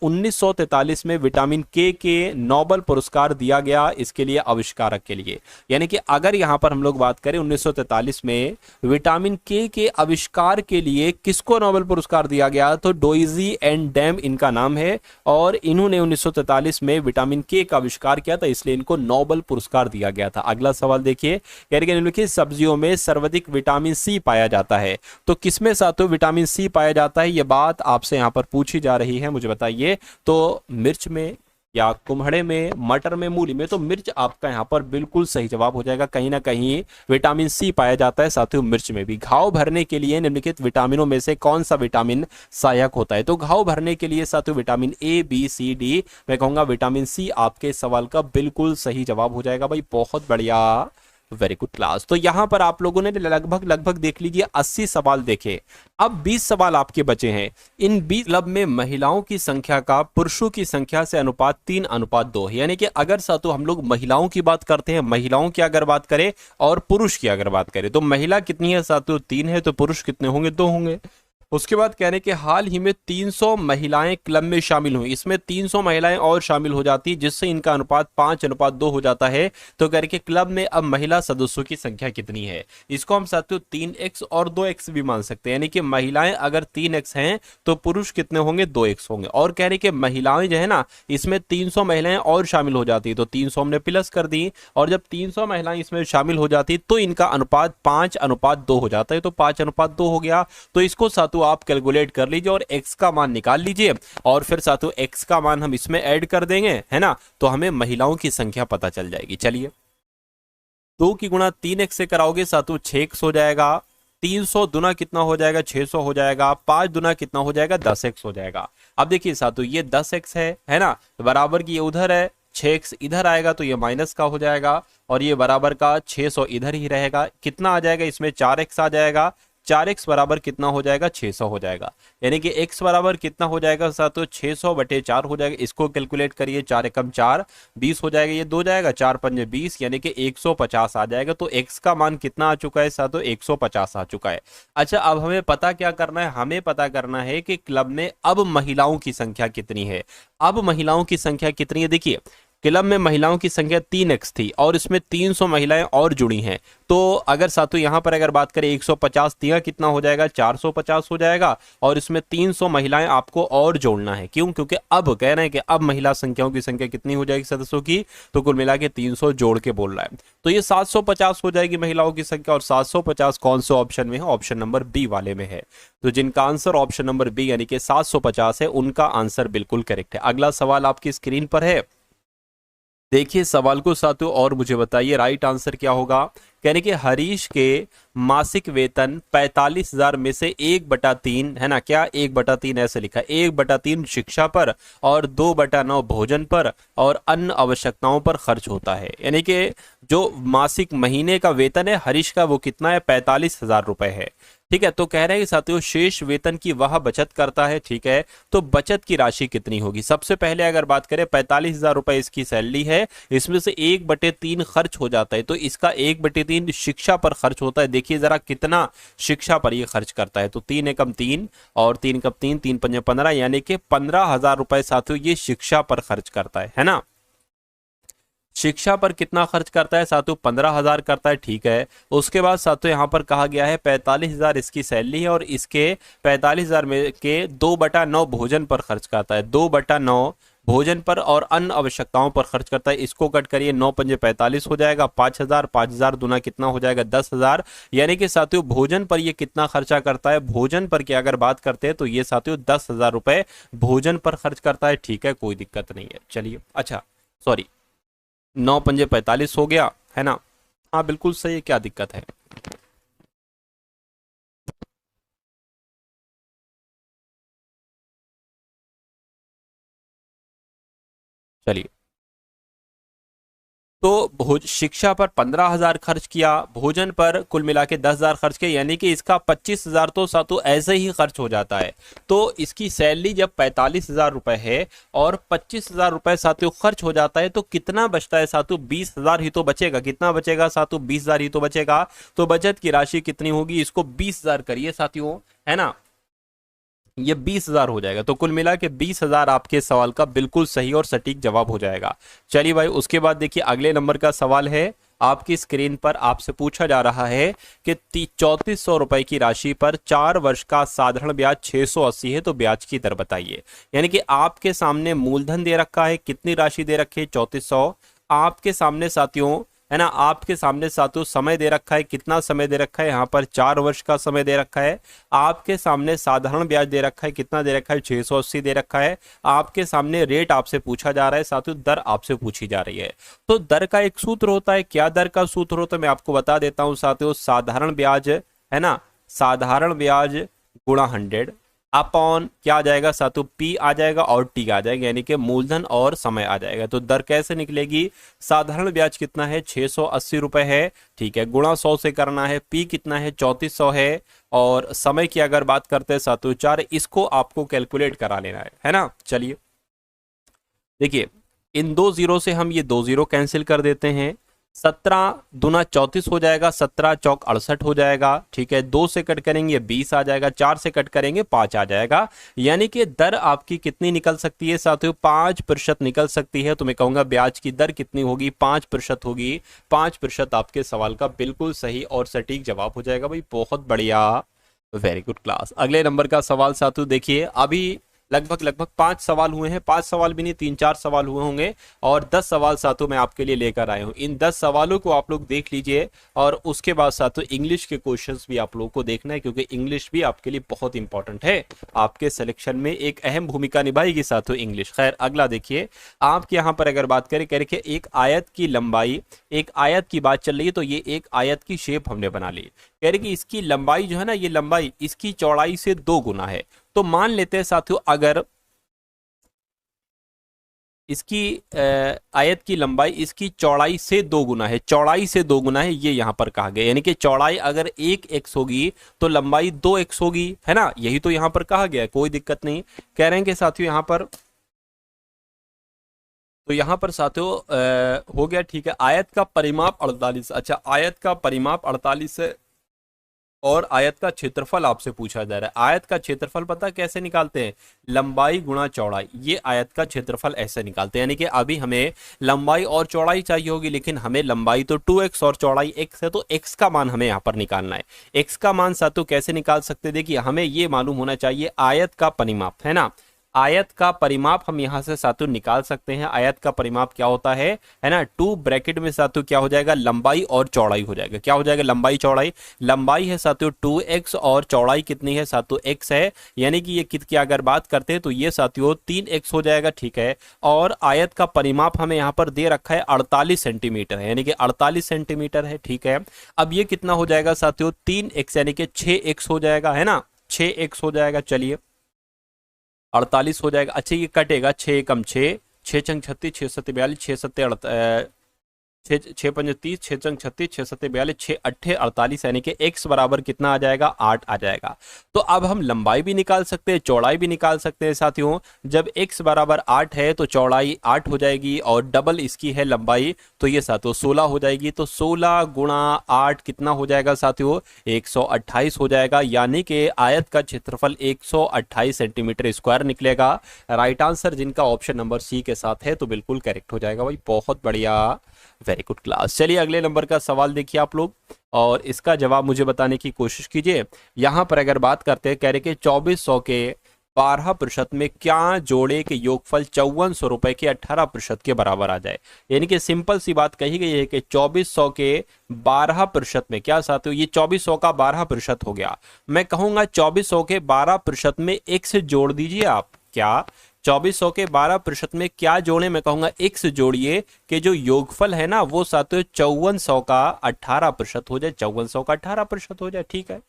1943 में विटामिन के नोबेल पुरस्कार दिया गया इसके लिए आविष्कारक के लिए, यानी कि अगर यहां पर हम लोग बात करें 1943 में विटामिन के आविष्कार के लिए किसको नोबेल पुरस्कार दिया गया, तो डोइजी एंड डैम इनका नाम है, और इन्होंने 1943 में विटामिन के का आविष्कार किया था, इसलिए इनको नोबेल पुरस्कार दिया गया था। अगला सवाल देखिए कह रहे निम्नलिखित सब्जियों में सर्वाधिक विटामिन सी पाया जाता है, तो किसमें साथियों विटामिन सी पाया जाता है, यह बात आपसे यहां पर पूछी जा रही है, मुझे बताइए। तो मिर्च में या कुम्हड़े में, मटर में, मूली में, तो मिर्च आपका यहां पर बिल्कुल सही जवाब हो जाएगा। कहीं ना कहीं विटामिन सी पाया जाता है साथियों मिर्च में भी। घाव भरने के लिए निम्नलिखित विटामिनों में से कौन सा विटामिन सहायक होता है, तो घाव भरने के लिए साथियों vitamin A B C D, मैं कहूंगा विटामिन सी आपके सवाल का बिल्कुल सही जवाब हो जाएगा भाई, बहुत बढ़िया, वेरी गुड क्लास। तो यहां पर आप लोगों ने लगभग देख लीजिए 80 सवाल देखे, अब 20 सवाल आपके बचे हैं। इन 20 क्लब में महिलाओं की संख्या का पुरुषों की संख्या से अनुपात 3:2 है, यानी कि अगर सातों हम लोग महिलाओं की बात करते हैं, महिलाओं की अगर बात करें और पुरुष की अगर बात करें, तो महिला कितनी है सातों 3 है, तो पुरुष कितने होंगे 2 होंगे। उसके बाद कह रहे कि हाल ही में 300 महिलाएं क्लब में शामिल हुई, इसमें 300 महिलाएं और शामिल हो जाती जिससे इनका अनुपात 5:2 हो जाता है, तो कह रहे कि क्लब में अब महिला सदस्यों की संख्या कितनी है, इसको हम साथियों 3x और 2x भी मान सकते हैं, यानी कि महिलाएं अगर 3x हैं तो पुरुष कितने होंगे 2x होंगे। और कह रहे कि महिलाएं जो है ना इसमें 300 महिलाएं और शामिल हो जाती, तो 300 हमने प्लस कर दी, और जब 300 महिलाएं इसमें शामिल हो जाती तो इनका अनुपात 5:2 हो जाता है, तो 5:2 हो गया। तो इसको साथियों आप कैलकुलेट कर लीजिए और x का मान निकाल लीजिए, और फिर साथियों x का मान हम इसमें ऐड कर देंगे, है ना, तो हमें महिलाओं की संख्या पता चल जाएगी। चलिए 2 की गुणा 3x से कराओगे साथियों 6x हो जाएगा, 300 दुना कितना हो जाएगा 600 हो जाएगा, 5 दुना कितना हो जाएगा 10x हो जाएगा। अब देखिए साथियों ये 10x है ना, बराबर की ये उधर है, 6x इधर आएगा तो ये माइनस का हो जाएगा, और ये बराबर का 600 इधर ही रहेगा, कितना आ जाएगा इसमें 4x आ जाएगा, 4x बराबर कितना हो जाएगा 600 हो जाएगा, यानी कि x बराबर कितना हो जाएगा साथियों 600/4 हो जाएगा। इसको कैलकुलेट करिए, 4 एकम 4 20 हो जाएगा, ये 2 जाएगा, 4 पंजे 20, यानी कि 150 आ जाएगा। तो x का मान कितना आ चुका है साथियों 150 आ चुका है। अच्छा अब हमें पता क्या करना है, हमें पता करना है कि क्लब में अब महिलाओं की संख्या कितनी है। अब महिलाओं की संख्या कितनी है, देखिए क्लब में महिलाओं की संख्या 3x थी और इसमें 300 महिलाएं और जुड़ी हैं, तो अगर साथियों यहां पर अगर बात करें 150 दिया कितना हो जाएगा 450 हो जाएगा, और इसमें 300 महिलाएं आपको और जोड़ना है, क्यों, क्योंकि अब कह रहे हैं कि अब महिला संख्याओं की संख्या कितनी हो जाएगी सदस्यों की, तो कुल मिला के 300 जोड़ के बोल रहा है, तो ये 750 हो जाएगी महिलाओं की संख्या, और 750 कौन से ऑप्शन में है, ऑप्शन नंबर बी वाले में है। तो जिनका आंसर ऑप्शन नंबर बी यानी कि 750 है उनका आंसर बिल्कुल करेक्ट है। अगला सवाल आपकी स्क्रीन पर है, देखिए सवाल को साथियों और मुझे बताइए राइट आंसर क्या होगा। कहने कि हरीश के मासिक वेतन 45,000 में से 1/3 है ना, क्या 1/3 ऐसे लिखा है, 1/3 शिक्षा पर और 2/9 भोजन पर और अन्य आवश्यकताओं पर खर्च होता है, यानी कि जो मासिक महीने का वेतन है हरीश का वो कितना है 45,000 रुपए है, ठीक है। तो कह रहे हैं साथियों शेष वेतन की वह बचत करता है, ठीक है, तो बचत की राशि कितनी होगी। सबसे पहले अगर बात करें 45,000 रुपए इसकी सैलरी है, इसमें से 1/3 खर्च हो जाता है, तो इसका 1/3 शिक्षा पर खर्च होता है। देखिए जरा कितना शिक्षा पर ये खर्च करता है, तो 3 एकम 3 और 3 एकम 3 3 पंजे 15, यानी कि 15,000 रुपए साथियों ये शिक्षा पर खर्च करता है ना। शिक्षा पर कितना खर्च करता है साथियों? 15,000 करता है, ठीक है। उसके बाद साथियों यहाँ पर कहा गया है 45,000 इसकी सैलरी है और इसके 45,000 में के 2/9 भोजन पर खर्च करता है, 2/9 भोजन पर और अन्य आवश्यकताओं पर खर्च करता है। इसको कट करिए, 9 पंजे 45 हो जाएगा, 5,000, 5,000 दूना कितना हो जाएगा? 10,000। यानी कि साथियों भोजन पर ये कितना खर्चा करता है? भोजन पर की अगर बात करते हैं तो ये साथियों 10,000 रुपए भोजन पर खर्च करता है, ठीक है, कोई दिक्कत नहीं है। चलिए, अच्छा सॉरी, 9 पंजे 45 हो गया है ना? हाँ बिल्कुल सही है, क्या दिक्कत है? चलिए, तो भोज शिक्षा पर 15,000 खर्च किया, भोजन पर कुल मिला के 10,000 खर्च किया, यानी कि इसका 25,000 तो सातों ऐसे ही खर्च हो जाता है। तो इसकी सैलरी जब 45,000 रुपए है और 25,000 रुपए सातों खर्च हो जाता है तो कितना बचता है सातों? 20,000 ही तो बचेगा। कितना बचेगा सातों? 20,000 ही तो बचेगा। तो बचत की राशि कितनी होगी? इसको 20,000 करिए साथियों, है ना, ये 20,000 हो जाएगा। तो कुल मिला के 20,000 आपके सवाल का बिल्कुल सही और सटीक जवाब हो जाएगा। चलिए भाई, उसके बाद देखिए अगले नंबर का सवाल है। आपकी स्क्रीन पर आपसे पूछा जा रहा है कि 3400 रुपए की राशि पर 4 वर्ष का साधारण ब्याज 680 है, तो ब्याज की दर बताइए। यानी कि आपके सामने मूलधन दे रखा है, कितनी राशि दे रखी है? 3400। आपके सामने साथियों, है ना, आपके सामने साथियों समय दे रखा है, कितना समय दे रखा है? यहाँ पर 4 वर्ष का समय दे रखा है। आपके सामने साधारण ब्याज दे रखा है, कितना दे रखा है? 680 दे रखा है। आपके सामने रेट आपसे पूछा जा रहा है साथियों, दर आपसे पूछी जा रही है। तो दर का एक सूत्र होता है, क्या दर का सूत्र होता है मैं आपको बता देता हूं साथियों। साधारण ब्याज, है ना, साधारण ब्याज गुणा 100 अपॉन क्या आ जाएगा साथियों? पी आ जाएगा और टी आ जाएगा, यानी कि मूलधन और समय आ जाएगा। तो दर कैसे निकलेगी? साधारण ब्याज कितना है? 680 रुपए है, ठीक है, गुणा 100 से करना है। पी कितना है? 3400 है। और समय की अगर बात करते हैं साथियों 4, इसको आपको कैलकुलेट करा लेना है ना। चलिए देखिए, इन दो जीरो से हम ये दो जीरो कैंसिल कर देते हैं। 17 दूना 34 हो जाएगा, 17 चौक 68 हो जाएगा, ठीक है। 2 से कट करेंगे 20 आ जाएगा, 4 से कट करेंगे 5 आ जाएगा। यानी कि दर आपकी कितनी निकल सकती है साथियों? 5% निकल सकती है। तो मैं कहूंगा ब्याज की दर कितनी होगी? 5% होगी। 5% आपके सवाल का बिल्कुल सही और सटीक जवाब हो जाएगा भाई, बहुत बढ़िया, वेरी गुड क्लास। अगले नंबर का सवाल साथियों देखिए, अभी लगभग लगभग 5 सवाल हुए हैं, 5 सवाल भी नहीं, 3-4 सवाल हुए होंगे और 10 सवाल साथियों मैं आपके लिए लेकर आया हूं। इन 10 सवालों को आप लोग देख लीजिए और उसके बाद साथियों इंग्लिश के क्वेश्चंस भी आप लोगों को देखना है, क्योंकि इंग्लिश भी आपके लिए बहुत इंपॉर्टेंट है। आपके सिलेक्शन में एक अहम भूमिका निभाएगी साथियों इंग्लिश। खैर अगला देखिए, आपके यहाँ पर अगर बात करें, कह रहे एक आयत की लंबाई, एक आयत की बात चल रही है, तो ये एक आयत की शेप हमने बना ली। कह रहे कि इसकी लंबाई जो है ना, ये लंबाई इसकी चौड़ाई से 2 गुना है। तो मान लेते हैं साथियों, अगर इसकी आयत की लंबाई इसकी चौड़ाई से 2 गुना है, चौड़ाई से 2 गुना है, ये यहां पर कहा गया। यानी कि चौड़ाई अगर 1x होगी तो लंबाई 2x होगी, है ना, यही तो यहां पर कहा गया है, कोई दिक्कत नहीं। कह रहे हैं कि साथियों यहां पर, तो यहां पर साथियों हो गया, ठीक है। आयत का परिमाप 48, अच्छा आयत का परिमाप 48 है और आयत का क्षेत्रफल आपसे पूछा जा रहा है। आयत का क्षेत्रफल पता कैसे निकालते हैं? लंबाई गुणा चौड़ाई, ये आयत का क्षेत्रफल ऐसे निकालते हैं। यानी कि अभी हमें लंबाई और चौड़ाई चाहिए होगी, लेकिन हमें लंबाई तो 2x और चौड़ाई x है, तो x का मान हमें यहाँ पर निकालना है। x का मान साथियों कैसे निकाल सकते हैं? देखिए हमें ये मालूम होना चाहिए आयत का परिमाप, है ना, आयत का परिमाप हम यहां से साथियों निकाल सकते हैं। आयत का परिमाप क्या होता है ना, 2 ब्रैकेट में साथियों क्या हो जाएगा? लंबाई और चौड़ाई हो जाएगा। क्या हो जाएगा? लंबाई चौड़ाई। लंबाई है साथियों 2x और चौड़ाई कितनी है साथियों? x है। यानी कि ये कित की अगर बात करते हैं तो ये साथियों 3x हो जाएगा, ठीक है। और आयत का परिमाप हमें यहाँ पर दे रखा है 48 सेंटीमीटर है, यानी कि 48 सेंटीमीटर है, ठीक है। अब ये कितना हो जाएगा साथियों? 3x यानी कि 6x हो जाएगा, है ना, 6x हो जाएगा। चलिए 48 हो जाएगा। अच्छा ये कटेगा, 6 कम 6, 6 छंग 36, 6 सत्ते 42, 6 सत्ते छः पंजे 30, छः चंग 36, छः सत्ते 42, छः अट्ठे 48, यानी कि x बराबर कितना आ जाएगा, 8 आ जाएगा। तो अब हम लंबाई भी निकाल सकते हैं, चौड़ाई भी निकाल सकते हैं साथियों। जब x बराबर 8 है तो चौड़ाई 8 हो जाएगी और डबल इसकी है लंबाई, तो ये साथियों 16 हो जाएगी। तो 16 गुणा 8 कितना हो जाएगा साथियों, 128 हो जाएगा, यानी कि आयत का क्षेत्रफल 128 सेंटीमीटर स्क्वायर निकलेगा। राइट आंसर जिनका ऑप्शन नंबर सी के साथ है तो बिल्कुल करेक्ट हो जाएगा भाई, बहुत बढ़िया, वेरी गुड क्लास। चलिए अगले नंबर का सवाल देखिए आप लोग और इसका जवाब मुझे बताने की कोशिश कीजिए। यहां पर अगर बात करते हैं, कह रहे कि 2400 के 12% में क्या जोड़े के योगफल 5400 रुपए के 18% के बराबर आ जाए। यानी कि सिंपल सी बात कही गई है कि 2400 के 12% में क्या साथियों, ये 2400 का 12% हो गया। मैं कहूंगा 2400 के 12% में x जोड़ दीजिए आप। क्या 2400 के 12% में क्या जोड़े, मैं कहूंगा x जोड़िए कि जो योगफल है ना वो साथियों 5400 का 18% हो जाए, 5400 का 18% हो जाए। ठीक है,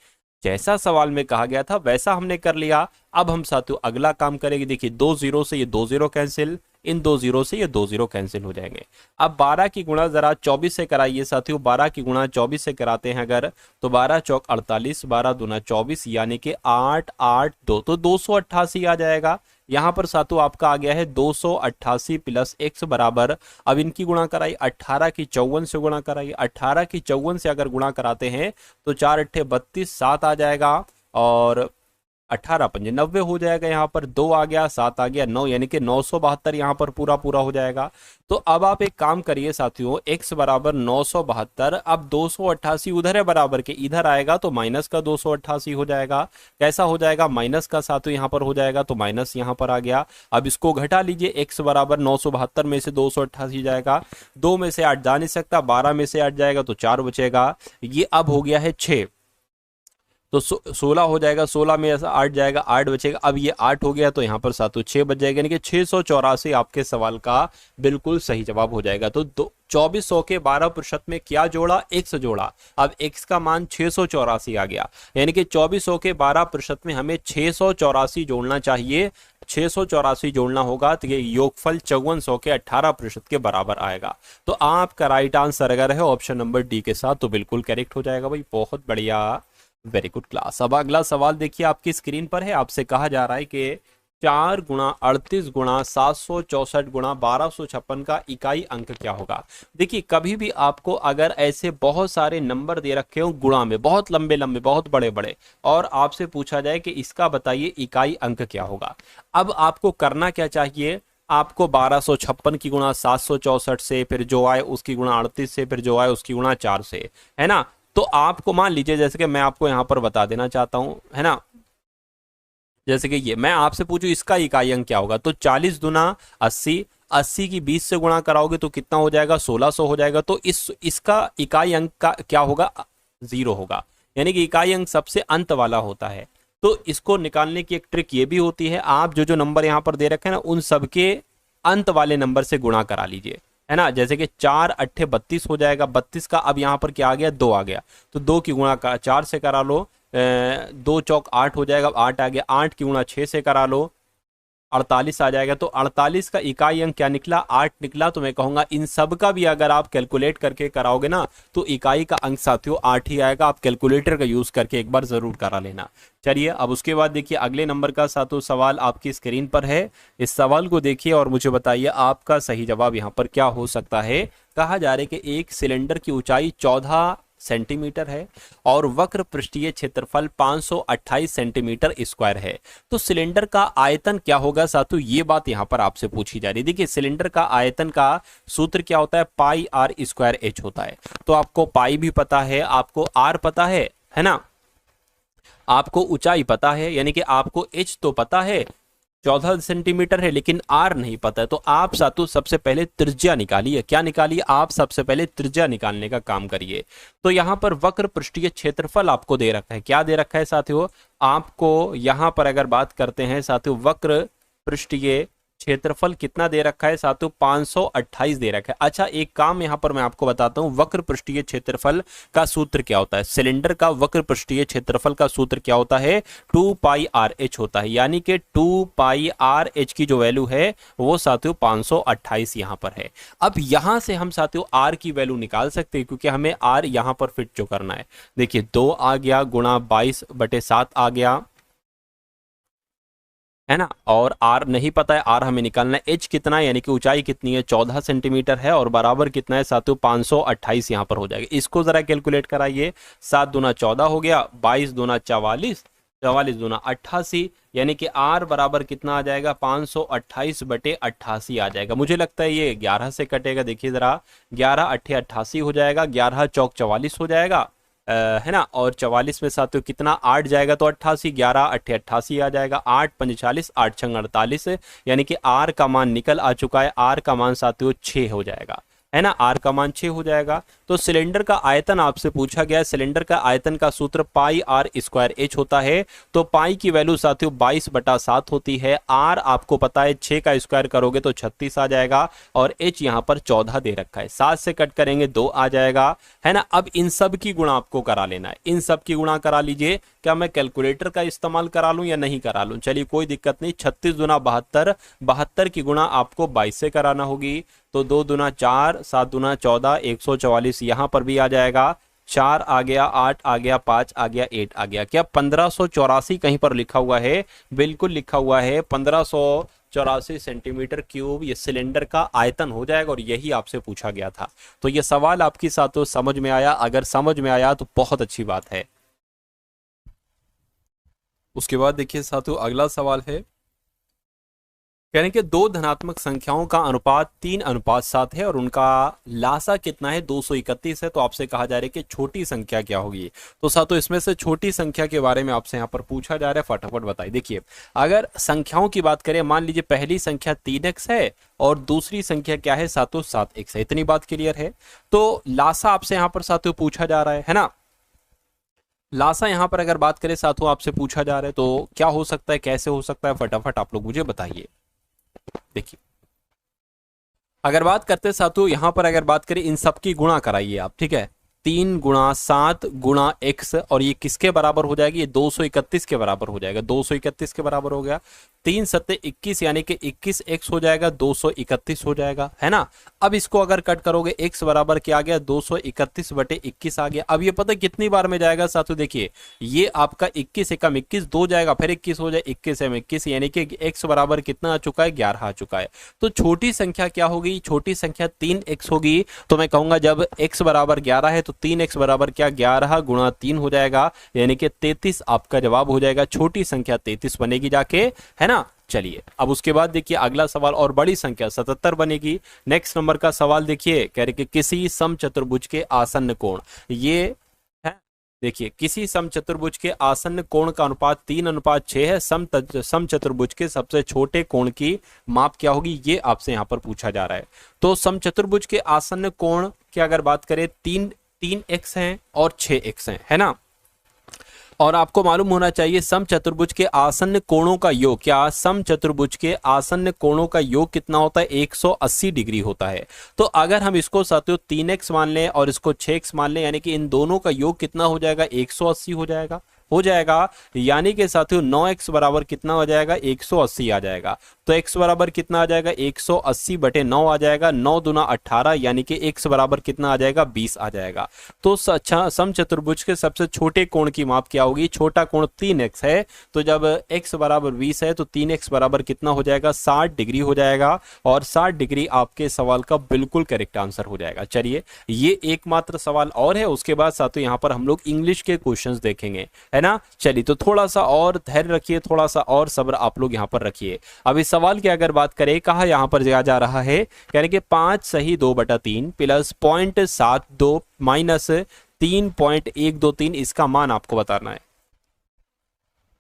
जैसा सवाल में कहा गया था वैसा हमने कर लिया। अब हम साथियों अगला काम करेंगे। देखिए 2 जीरो से ये 2 जीरो कैंसिल, इन 2 जीरो से ये 2 जीरो कैंसिल हो जाएंगे। अब 12 की गुणा जरा 24 से कराइए साथियों, 12 की गुणा 24 से कराते हैं अगर, तो 12 चौक 48, 12 दूना 24, यानी कि 8 8 2, तो 288 आ जाएगा। यहां पर साथियों आपका आ गया है 288 प्लस x बराबर, अब इनकी गुणा कराई 18 की 54 से गुणा कराई, 18 की 54 से अगर गुणा कराते हैं तो 4 अट्ठे 32, 7 आ जाएगा और 18 पंजे 90 हो जाएगा। यहाँ पर 2 आ गया, 7 आ गया 9, यानी कि 972 यहाँ पर पूरा पूरा हो जाएगा। तो अब आप एक काम करिए साथियों, x बराबर 972, अब 288 उधर है बराबर के, इधर आएगा तो माइनस का 288 हो जाएगा। कैसा हो जाएगा, माइनस का साथियों यहाँ पर हो जाएगा, तो माइनस यहाँ पर आ गया। अब इसको घटा लीजिए, x बराबर 972 में से 288 जाएगा, 2 में से 8 जा नहीं सकता, 12 में से 8 जाएगा तो 4 बचेगा। ये अब हो गया है 6, तो 16 हो जाएगा, 16 में ऐसा 8 जाएगा, 8 बचेगा। अब ये 8 हो गया तो यहाँ पर साथियों 6 बच जाएगा, यानी कि 684 आपके सवाल का बिल्कुल सही जवाब हो जाएगा। तो 2400 के 12% में क्या जोड़ा, x जोड़ा। अब x का मान 684 आ गया, यानी कि 2400 के 12% में हमें 684 जोड़ना चाहिए, 684 जोड़ना होगा तो ये योगफल 5400 के 18% के बराबर आएगा। तो आपका राइट आंसर अगर है ऑप्शन नंबर डी के साथ तो बिल्कुल करेक्ट हो जाएगा भाई, बहुत बढ़िया, वेरी गुड क्लास। अब अगला सवाल देखिए आपकी स्क्रीन पर है, आपसे कहा जा रहा है कि 4 गुणा 38 गुणा 764 गुणा 1256 का इकाई अंक क्या होगा। देखिए कभी भी आपको अगर ऐसे बहुत सारे नंबर दे रखे हो गुणा में, बहुत लंबे लंबे बहुत बड़े बड़े, और आपसे पूछा जाए कि इसका बताइए इकाई अंक क्या होगा, अब आपको करना क्या चाहिए, आपको 1256 की गुणा 764 से, फिर जो आए उसकी गुणा 38 से, फिर जो आए उसकी गुणा 4 से, है ना। तो आपको मान लीजिए जैसे कि मैं आपको यहां पर बता देना चाहता हूं, है ना, जैसे कि ये मैं आपसे पूछूं इसका इकाई अंक क्या होगा, तो 40 दुना 80, 80 की 20 से गुणा कराओगे तो कितना हो जाएगा, 1600 हो जाएगा। तो इसका इकाई अंक का क्या होगा, 0 होगा, यानी कि इकाई अंक सबसे अंत वाला होता है। तो इसको निकालने की एक ट्रिक ये भी होती है, आप जो जो नंबर यहां पर दे रखे हैं ना उन सबके अंत वाले नंबर से गुणा करा लीजिए, है ना। जैसे कि 4 अट्ठे 32 हो जाएगा, 32 का अब यहाँ पर क्या आ गया, 2 आ गया, तो 2 की गुणा 4 से करा लो, 2 चौक 8 हो जाएगा, 8 आ गया, 8 की गुणा 6 से करा लो, 48 आ जाएगा। तो 48 का इकाई अंक क्या निकला, 8 निकला। तो मैं कहूंगा इन सब का भी अगर आप कैलकुलेट करके कराओगे ना तो इकाई का अंक साथियों 8 ही आएगा। आप कैलकुलेटर का यूज करके एक बार जरूर करा लेना। चलिए अब उसके बाद देखिए अगले नंबर का साथियों सवाल आपकी स्क्रीन पर है, इस सवाल को देखिए और मुझे बताइए आपका सही जवाब यहाँ पर क्या हो सकता है। कहा जा रहा है कि एक सिलेंडर की ऊंचाई 14 सेंटीमीटर है और वक्र पृष्ठीय क्षेत्रफल 528 सेंटीमीटर स्क्वायर है, तो सिलेंडर का आयतन क्या होगा साथियों, ये बात यहां पर आपसे पूछी जा रही है। देखिए सिलेंडर का आयतन का सूत्र क्या होता है, पाई आर स्क्वायर एच होता है। तो आपको पाई भी पता है, आपको आर पता है ना, आपको ऊंचाई पता है, यानी कि आपको एच तो पता है 14 सेंटीमीटर है, लेकिन आर नहीं पता है। तो आप साथियों सबसे पहले त्रिज्या निकालिए, क्या निकालिए, आप सबसे पहले त्रिज्या निकालने का काम करिए। तो यहां पर वक्र पृष्ठीय क्षेत्रफल आपको दे रखा है, क्या दे रखा है साथियों, आपको यहां पर अगर बात करते हैं साथियों वक्र पृष्ठीय क्षेत्रफल कितना दे रखा है साथियों, 528 दे रखा है। अच्छा एक काम यहां पर मैं आपको बताता हूं, वक्र पृष्ठीय क्षेत्रफल का सूत्र क्या होता है। सिलेंडर का वक्र पृष्ठीय क्षेत्रफल का सूत्र क्या होता है, 2 पाई आर एच होता है, यानी कि 2 पाई आर एच की जो वैल्यू है वो साथियों 528 यहां पर है। अब यहां से हम साथियों आर की वैल्यू निकाल सकते हैं, क्योंकि हमें आर यहां पर फिट जो करना है। देखिए 2 आ गया गुणा 22/7 आ गया, है ना, और आर नहीं पता है, आर हमें निकालना है। एच कितना है, यानी कि ऊंचाई कितनी है, 14 सेंटीमीटर है, और बराबर कितना है साथियों 528 यहां पर हो जाएगा। इसको जरा कैलकुलेट कराइए, 7 दूना 14 हो गया, 22 दूना 44, 44 दूना 88, यानी कि आर बराबर कितना आ जाएगा, 528/88 आ जाएगा। मुझे लगता है ये 11 से कटेगा, देखिए जरा, 11 8 88 हो जाएगा, 11 चौक 44 हो जाएगा, है ना, और 44 में साथियों कितना 8 जाएगा तो 88, 11 8 88 आ जाएगा, 8 5 40, 8 6 48, यानी कि आर का मान निकल आ चुका है। आर का मान साथियों 6 हो जाएगा, है ना, आर का मान 6 हो जाएगा। तो सिलेंडर का आयतन आपसे पूछा गया है, सिलेंडर का आयतन का सूत्र पाई आर स्क्वायर एच होता है। तो पाई की वैल्यू साथियों 22/7 होती है, आर आपको पता है 6 का स्क्वायर करोगे तो 36 आ जाएगा, और एच यहाँ पर 14 दे रखा है, 7 से कट करेंगे 2 आ जाएगा, है ना। अब इन सब की गुणा आपको करा लेना है, इन सब की गुणा करा लीजिए। क्या मैं कैलकुलेटर का इस्तेमाल करा लूं या नहीं करा लूं, चलिए कोई दिक्कत नहीं, 36 दूना 72, 72 की गुणा आपको 22 से कराना होगी, तो 2 दूना 4, 7 दूना 14, 144 यहां पर भी आ जाएगा, 4 आ गया, 8 आ गया, 5 आ गया, 8 आ गया। क्या 1584 कहीं पर लिखा हुआ है, बिल्कुल लिखा हुआ है, 1584 सेंटीमीटर क्यूब ये सिलेंडर का आयतन हो जाएगा, और यही आपसे पूछा गया था। तो ये सवाल आपकी साथियों समझ में आया, अगर समझ में आया तो बहुत अच्छी बात है। उसके बाद देखिए साथियों अगला सवाल है, कह रहे हैं कि दो धनात्मक संख्याओं का अनुपात 3:7 है और उनका लासा कितना है, 231 है। तो आपसे कहा जा रहा है कि छोटी संख्या क्या होगी। तो साथियों इसमें से छोटी संख्या के बारे में आपसे यहाँ पर पूछा जा रहा है, फटाफट बताइए। देखिए अगर संख्याओं की बात करें, मान लीजिए पहली संख्या 3x है और दूसरी संख्या क्या है साथियों 7x है, इतनी बात क्लियर है। तो लासा आपसे यहाँ पर साथियों पूछा जा रहा है ना, लासा यहां पर अगर बात करें साथियों आपसे पूछा जा रहा है, तो क्या हो सकता है, कैसे हो सकता है, फटाफट आप लोग मुझे बताइए। देखिए अगर बात करते हैं साथियों यहां पर अगर बात करें, इन सब की गुणा कराइए आप, ठीक है, 3 गुणा 7 गुणा x, और ये किसके बराबर हो जाएगी, ये 231 के बराबर हो जाएगा, 231 के बराबर हो गया, 3 सत्ते 21 यानी कि 21x हो जाएगा, 231 हो जाएगा, है ना। अब इसको अगर कट करोगे x बराबर क्या आ गया, 231/21 आ गया। अब ये पता कितनी बार में जाएगा साथियों, देखिए ये आपका 21 एकम 21 2 जाएगा, फिर 21 हो जाए, 21 एम 21, यानी कि x बराबर कितना आ चुका है, 11 आ चुका है। तो छोटी संख्या क्या होगी, छोटी संख्या 3x होगी। तो मैं कहूंगा जब x बराबर 11 है तो 3x बराबर क्या, 11 गुणा 3 हो जाएगा, यानी कि 33 आपका जवाब हो जाएगा, छोटी संख्या 33 बनेगी जाके, है ना। चलिए अब उसके बाद देखिए अगला सवाल, और बड़ी संख्या 77 बनेगी। नेक्स्ट नंबर का सवाल देखिए, कह रहे कि किसी समचतुर्भुज के आसन्न कोण, ये है देखिए किसी समचतुर्भुज के आसन्न कोण का अनुपात 3:6 है। समचतुर्भुज के सबसे छोटे कोण की माप क्या होगी, ये आपसे यहां पर पूछा जा रहा है। तो समचतुर्भुज के आसन्न कोण की अगर बात करें, 3x हैं और 6x हैं, है ना। और आपको मालूम होना चाहिए समचतुर्भुज के आसन्न कोणों का योग, क्या समचतुर्भुज के आसन्न कोणों का योग कितना होता है, 180 डिग्री होता है। तो अगर हम इसको साथियों 3x मान लें और इसको 6x मान लें, यानी कि इन दोनों का योग कितना हो जाएगा, 180 हो जाएगा, यानी कि साथियों 9x बराबर कितना हो जाएगा, 180 आ जाएगा। तो x बराबर कितना आ जाएगा, 180/9 आ जाएगा, 9 दूना 18, यानी कि x बराबर कितना आ जाएगा, 20 आ जाएगा। तो समचतुर्भुज के सबसे छोटे कोण की माप क्या होगी, छोटा कोण 3x है, तो जब x बराबर 20 है तो 3x बराबर कितना हो जाएगा, 60 डिग्री हो जाएगा, और 60 डिग्री आपके सवाल का बिल्कुल करेक्ट आंसर हो जाएगा। चलिए ये एकमात्र सवाल और है, उसके बाद साथियों यहाँ पर हम लोग इंग्लिश के क्वेश्चंस देखेंगे, है ना। चलिए तो थोड़ा सा और धैर्य रखिए, थोड़ा सा और सब्र आप लोग यहाँ पर रखिए। अब इस सवाल की अगर बात करें, कहा यहाँ पर जा रहा है, यानी कि 5 सही 2/3 प्लस 0.72 माइनस 3.123, इसका मान आपको बताना है।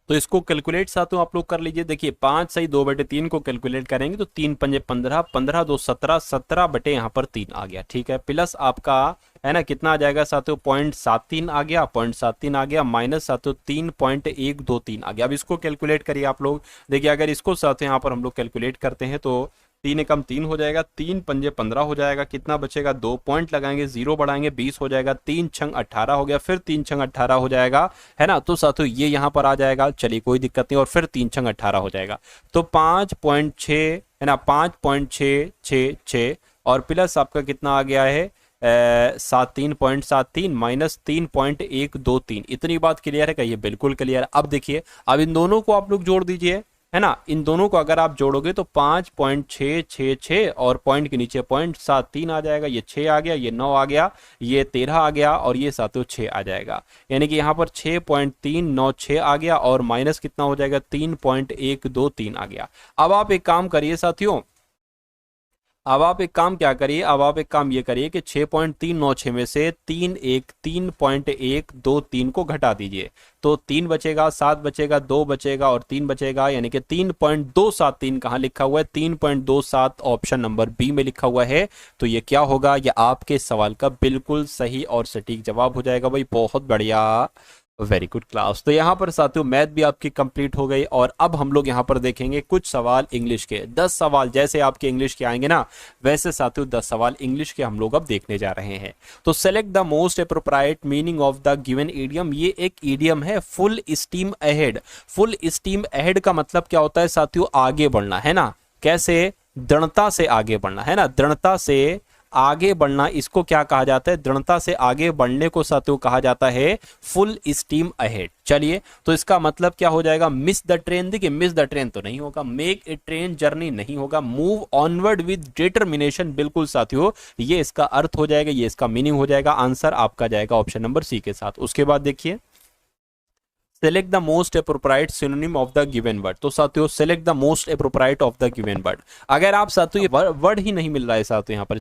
तो इसको कैलकुलेट साथियों आप लोग कर लीजिए। देखिए 5 सही 2/3 को कैलकुलेट करेंगे तो 3 पंजे 15, 15 2 17, 17 बटे यहाँ पर 3 आ गया, ठीक है। प्लस आपका है ना कितना आ जाएगा साथियों, 0.73 आ गया, 0.73 आ गया, माइनस साथियों 3.123 आ गया। अब इसको कैलकुलेट करिए आप लोग। देखिए अगर इसको साथियों यहाँ पर हम लोग कैलकुलेट करते हैं तो 3 एकम 3 हो जाएगा, 3 पंजे 15 हो जाएगा, कितना बचेगा, 2 पॉइंट लगाएंगे, 0 बढ़ाएंगे, 20 हो जाएगा, 3 छंग 18 हो गया, फिर 3 छंग 18 हो जाएगा, है ना। तो साथियों ये यहाँ पर आ जाएगा, चलिए कोई दिक्कत नहीं, और फिर 3 छंग 18 हो जाएगा, तो 5.6 है ना, 5.666 और प्लस आपका कितना आ गया है 3.73 माइनस 3.123। इतनी बात क्लियर है क्या? ये बिल्कुल क्लियर है। अब देखिए अब इन दोनों को आप लोग जोड़ दीजिए, है ना। इन दोनों को अगर आप जोड़ोगे तो 5.666 और पॉइंट के नीचे 0.73 आ जाएगा, ये 6 आ गया, ये 9 आ गया, ये 13 आ गया और ये साथियों 6 आ जाएगा। यानी कि यहाँ पर 6.396 आ गया और माइनस कितना हो जाएगा, 3.123 आ गया। अब आप एक काम करिए साथियों, अब आप एक काम क्या करिए, अब आप एक काम ये करिए कि 6.396 में से 3.123 को घटा दीजिए, तो 3 बचेगा, 7 बचेगा, 2 बचेगा और 3 बचेगा, यानी कि 3.273 कहाँ लिखा हुआ है, 3.27 ऑप्शन नंबर बी में लिखा हुआ है। तो ये क्या होगा, ये आपके सवाल का बिल्कुल सही और सटीक जवाब हो जाएगा भाई। बहुत बढ़िया, वेरी गुड क्लास। तो यहाँ पर साथियों मैथ भी आपकी कंप्लीट हो गई और अब हम लोग यहाँ पर देखेंगे कुछ सवाल इंग्लिश के। 10 सवाल जैसे आपके इंग्लिश के आएंगे ना, वैसे साथियों 10 सवाल इंग्लिश के हम लोग अब देखने जा रहे हैं। तो select the most appropriate meaning of the given idiom. ये एक ईडियम है, full steam ahead. Full steam ahead का मतलब क्या होता है साथियों, आगे बढ़ना, है ना। कैसे, दृढ़ता से आगे बढ़ना, है ना, दृढ़ता से आगे बढ़ना, इसको क्या कहा जाता है, दृढ़ता से आगे बढ़ने को साथियों कहा जाता है फुल स्टीम अहेड। चलिए तो इसका मतलब क्या हो जाएगा, मिस द ट्रेन। देखिए मिस द ट्रेन तो नहीं होगा, मेक ए ट्रेन जर्नी नहीं होगा, मूव ऑनवर्ड विद डिटरमिनेशन, बिल्कुल साथियों ये इसका अर्थ हो जाएगा, ये इसका मीनिंग हो जाएगा। आंसर आपका जाएगा ऑप्शन नंबर सी के साथ। उसके बाद देखिए select the most appropriate synonym of the given word. तो साथियों select the most appropriate of the given word. अगर आप साथियों ये वर्ड ही नहीं मिल रहा है साथियों यहाँ पर,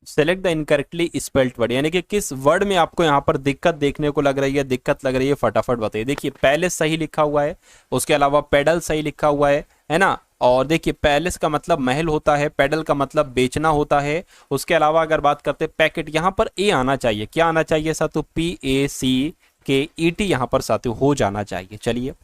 select the incorrectly spelled word, यानी कि किस वर्ड में आपको यहाँ पर दिक्कत देखने को लग रही है, दिक्कत लग रही है, फटाफट बताइए। देखिए पैलेस सही लिखा हुआ है, उसके अलावा पेडल सही लिखा हुआ है ना। और देखिए पैलेस का मतलब महल होता है, पेडल का मतलब बेचना होता है। उसके अलावा अगर बात करते हैं पैकेट, यहाँ पर ए आना चाहिए, क्या आना चाहिए साथियों, PACKET यहाँ पर साथियों हो जाना चाहिए। चलिए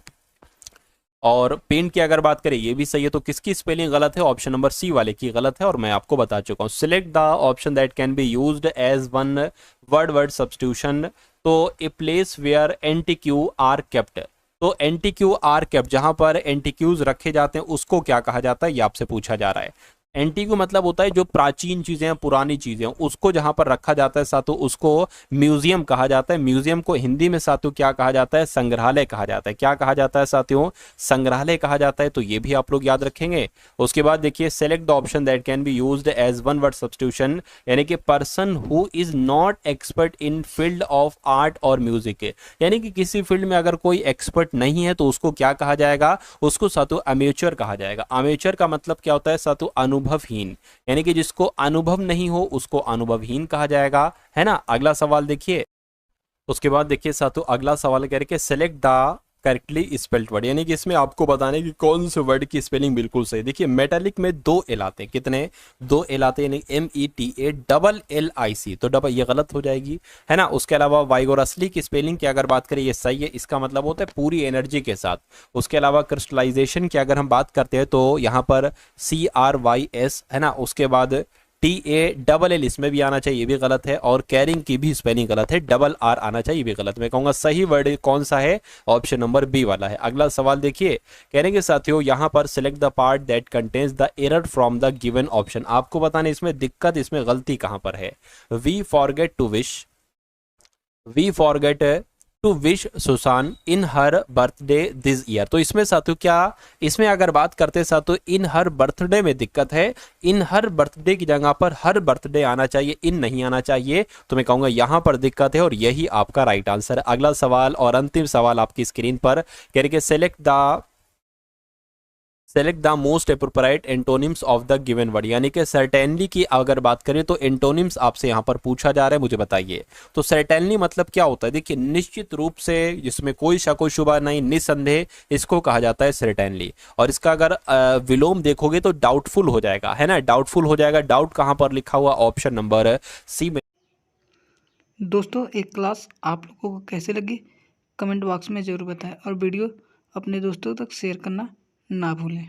और पेंट की अगर बात करें ये भी सही है, तो किसकी स्पेलिंग गलत है, ऑप्शन नंबर सी वाले की गलत है और मैं आपको बता चुका हूं। Select the option that can be used as one word word substitution. तो a place where antique are kept, तो एंटीक्यू आर केप्ट, जहां पर एंटीक्यूज रखे जाते हैं उसको क्या कहा जाता है, ये आपसे पूछा जा रहा है। एंटीक्यू मतलब होता है जो प्राचीन चीजें हैं, पुरानी चीजें हैं, उसको जहां पर रखा जाता है साथियों उसको म्यूजियम कहा जाता है। म्यूजियम को हिंदी में साथियों क्या कहा जाता है, संग्रहालय कहा जाता है। क्या कहा जाता है साथियों, संग्रहालय कहा जाता है। तो ये भी आप लोग याद रखेंगे। उसके बाद देखिए select the option that can be used as one word substitution, यानी कि person who is not expert in field of art और म्यूजिक, यानी कि किसी फील्ड में अगर कोई एक्सपर्ट नहीं है तो उसको क्या कहा जाएगा, उसको साथियों अमेचर कहा जाएगा। अमेचर का मतलब क्या होता है साथियों, अनुभवहीन, यानी कि जिसको अनुभव नहीं हो उसको अनुभवहीन कहा जाएगा, है ना। अगला सवाल देखिए, उसके बाद देखिए साथियों अगला सवाल करके select the correctly spelled word, यानी कि इसमें आपको बताने की कौन से वर्ड की स्पेलिंग बिल्कुल सही। देखिए मेटालिक में 2 एल आते हैं, कितने, 2 एल आते हैं, यानी METALLIC, तो डबल ये गलत हो जाएगी, है ना। उसके अलावा वाइगोरसली की स्पेलिंग की अगर बात करें ये सही है, इसका मतलब होता है पूरी एनर्जी के साथ। उसके अलावा क्रिस्टलाइजेशन की अगर हम बात करते हैं तो यहाँ पर CRYS, है ना। उसके बाद TALL इसमें भी आना चाहिए, ये भी गलत है। और कैरिंग की भी स्पेलिंग गलत है, RR आना चाहिए, ये भी गलत। मैं कहूंगा सही वर्ड कौन सा है, ऑप्शन नंबर बी वाला है। अगला सवाल देखिए, कहेंगे साथियों यहाँ पर select the part that contains the error from the given option. आपको बताने इसमें दिक्कत, इसमें गलती कहां पर है। We forget to wish Susan in her birthday this year. तो इसमें साथियों क्या, इसमें अगर बात करते साथियों इन हर बर्थडे में दिक्कत है। इन हर बर्थडे की जगह पर हर बर्थडे आना चाहिए, इन नहीं आना चाहिए। तो मैं कहूंगा यहां पर दिक्कत है और यही आपका राइट आंसर है। अगला सवाल और अंतिम सवाल आपकी स्क्रीन पर कह रही select the select the most appropriate antonyms of the given word, यानी कि सर्टेनली की अगर बात करें तो एंटोनिम्स आपसे यहाँ पर पूछा जा रहा है, मुझे बताइए। तो सर्टेनली मतलब क्या होता है, देखिए निश्चित रूप से, जिसमें कोई शक शुबा नहीं, निसंदेह, इसको कहा जाता है सर्टेनली। और इसका अगर विलोम देखोगे तो डाउटफुल हो जाएगा, है ना, डाउटफुल हो जाएगा। डाउट कहाँ पर लिखा हुआ, ऑप्शन नंबर सी में। दोस्तों एक क्लास आप लोगों को कैसे लगी कमेंट बॉक्स में ज़रूर बताएं और वीडियो अपने दोस्तों तक शेयर करना ना भूलें।